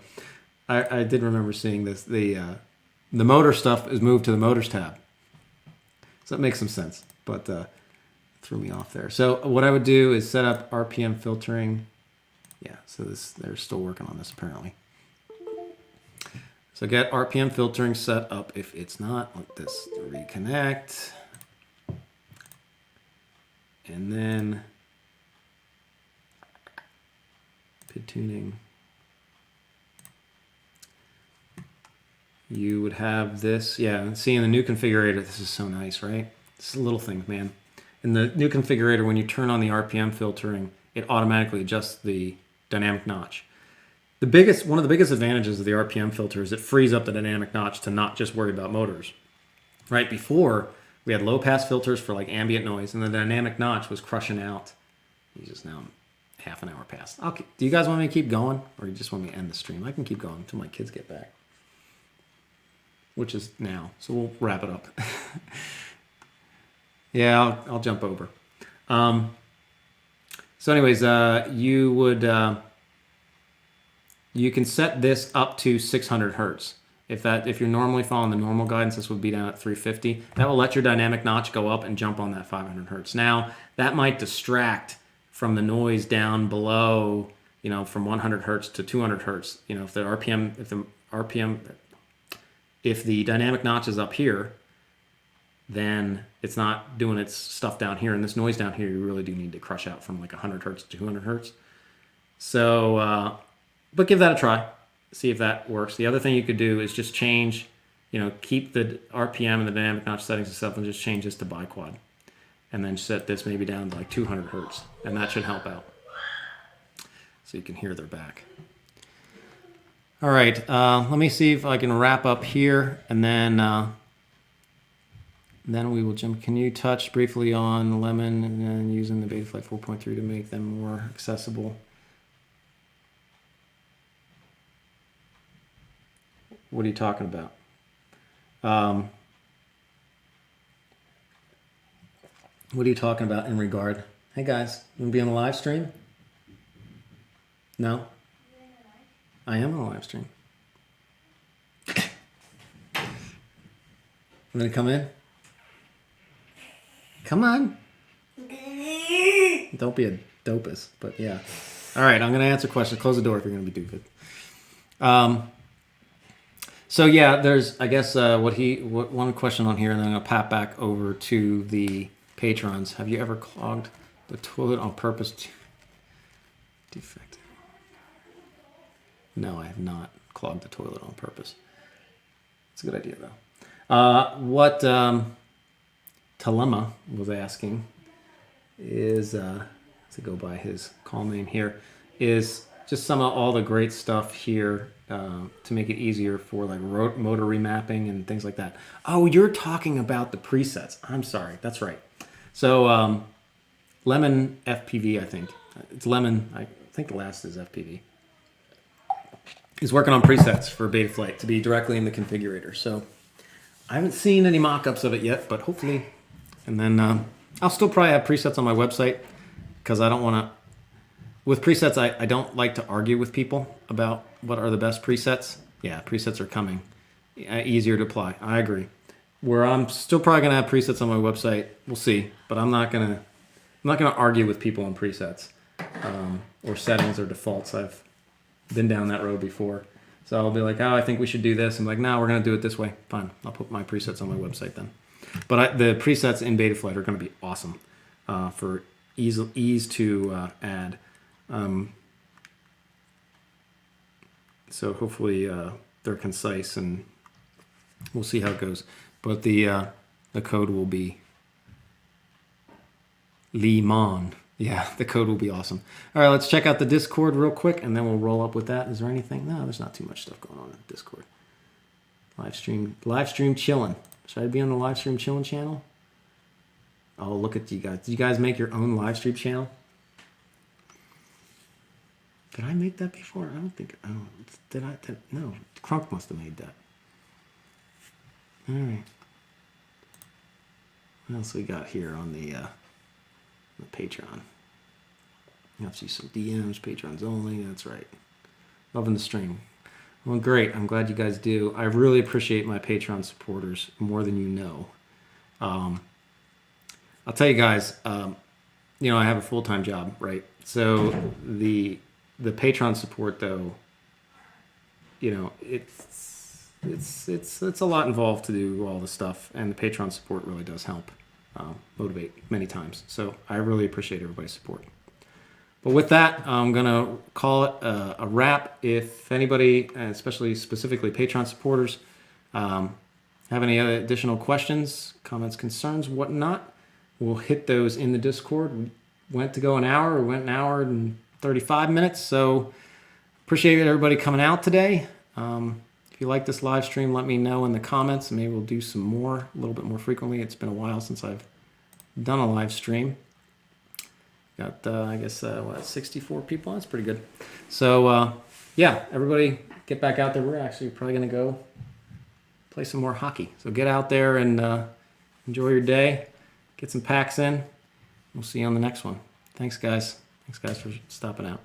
I did remember seeing this. The motor stuff is moved to the motors tab. So that makes some sense. But threw me off there. So what I would do is set up RPM filtering. Yeah, so they're still working on this apparently. So get RPM filtering set up. If it's not, let this reconnect. And then PID tuning. You would have this, yeah, see in the new configurator, this is so nice, right? This is a little thing, man. In the new configurator, when you turn on the RPM filtering, it automatically adjusts the dynamic notch. One of the biggest advantages of the RPM filter is it frees up the dynamic notch to not just worry about motors. Right before, we had low pass filters for like ambient noise, and the dynamic notch was crushing out. Jesus, now I'm half an hour past. Okay, do you guys want me to keep going, or you just want me to end the stream? I can keep going until my kids get back, which is now. So we'll wrap it up. Yeah, I'll jump over. So anyways, you would you can set this up to 600 hertz. If you're normally following the normal guidance, this would be down at 350. That will let your dynamic notch go up and jump on that 500 hertz. Now, that might distract from the noise down below, you know, from 100 hertz to 200 hertz. You know, if the dynamic notch is up here, then it's not doing its stuff down here. And this noise down here, you really do need to crush out from like 100 hertz to 200 hertz. So, but give that a try. See if that works. The other thing you could do is just change, you know, keep the RPM and the dynamic notch settings itself and just change this to biquad. And then set this maybe down to like 200 hertz. And that should help out. So you can hear their back. All right, let me see if I can wrap up here, and then we will jump. Can you touch briefly on Lemon and then using the Betaflight 4.3 to make them more accessible? What are you talking about? What are you talking about in regard? Hey guys, you want to be on the live stream? No? I am on a live stream. I'm gonna come in. Come on. Don't be a dopus, but yeah. All right, I'm gonna answer questions. Close the door if you're gonna be stupid. So yeah, there's, I guess, one question on here, and then I'm gonna pop back over to the patrons. Have you ever clogged the toilet on purpose to defect? No, I have not clogged the toilet on purpose. It's a good idea, though. What Telema was asking is, to go by his call name here, is just some of all the great stuff here to make it easier for like motor remapping and things like that. Oh, you're talking about the presets. I'm sorry. That's right. So Lemon FPV, I think. It's Lemon. I think the last is FPV. He's working on presets for Betaflight to be directly in the configurator. So I haven't seen any mock-ups of it yet, but hopefully. And then I'll still probably have presets on my website because I don't want to. With presets, I don't like to argue with people about what are the best presets. Yeah, presets are coming. Easier to apply. I agree. Where I'm still probably gonna have presets on my website. We'll see, but I'm not gonna argue with people on presets or settings or defaults. I've been down that road before, so I'll be like, oh, I think we should do this. I'm like, no, we're gonna do it this way. Fine, I'll put my presets on my website then. But the presets in Betaflight are gonna be awesome for ease to add. So hopefully they're concise, and we'll see how it goes. But the code will be Limon. Yeah, the code will be awesome. All right, let's check out the Discord real quick, and then we'll roll up with that. Is there anything? No, there's not too much stuff going on in Discord. Live stream chilling. Should I be on the live stream chilling channel? Oh, look at you guys. Did you guys make your own live stream channel? Did I make that before? I don't think. Oh, did I? No, Crunk must have made that. All right. What else we got here on the Patreon? You'll see some DMs, Patrons only. That's right. Loving the stream. Well, great. I'm glad you guys do. I really appreciate my Patreon supporters more than you know. I'll tell you guys. You know, I have a full-time job, right? So the Patreon support, though, you know, it's a lot involved to do all the stuff, and the Patreon support really does help motivate many times. So I really appreciate everybody's support. But with that, I'm gonna call it a wrap. If anybody, especially specifically Patreon supporters, have any other additional questions, comments, concerns, whatnot, we'll hit those in the Discord. We went to go an hour. We went an hour and 35 minutes. So appreciate everybody coming out today. If you like this live stream, let me know in the comments. Maybe we'll do some more, a little bit more frequently. It's been a while since I've done a live stream. Got, I guess, 64 people. That's pretty good. So, yeah, everybody get back out there. We're actually probably going to go play some more hockey. So get out there and enjoy your day. Get some packs in. We'll see you on the next one. Thanks, guys. Thanks, guys, for stopping out.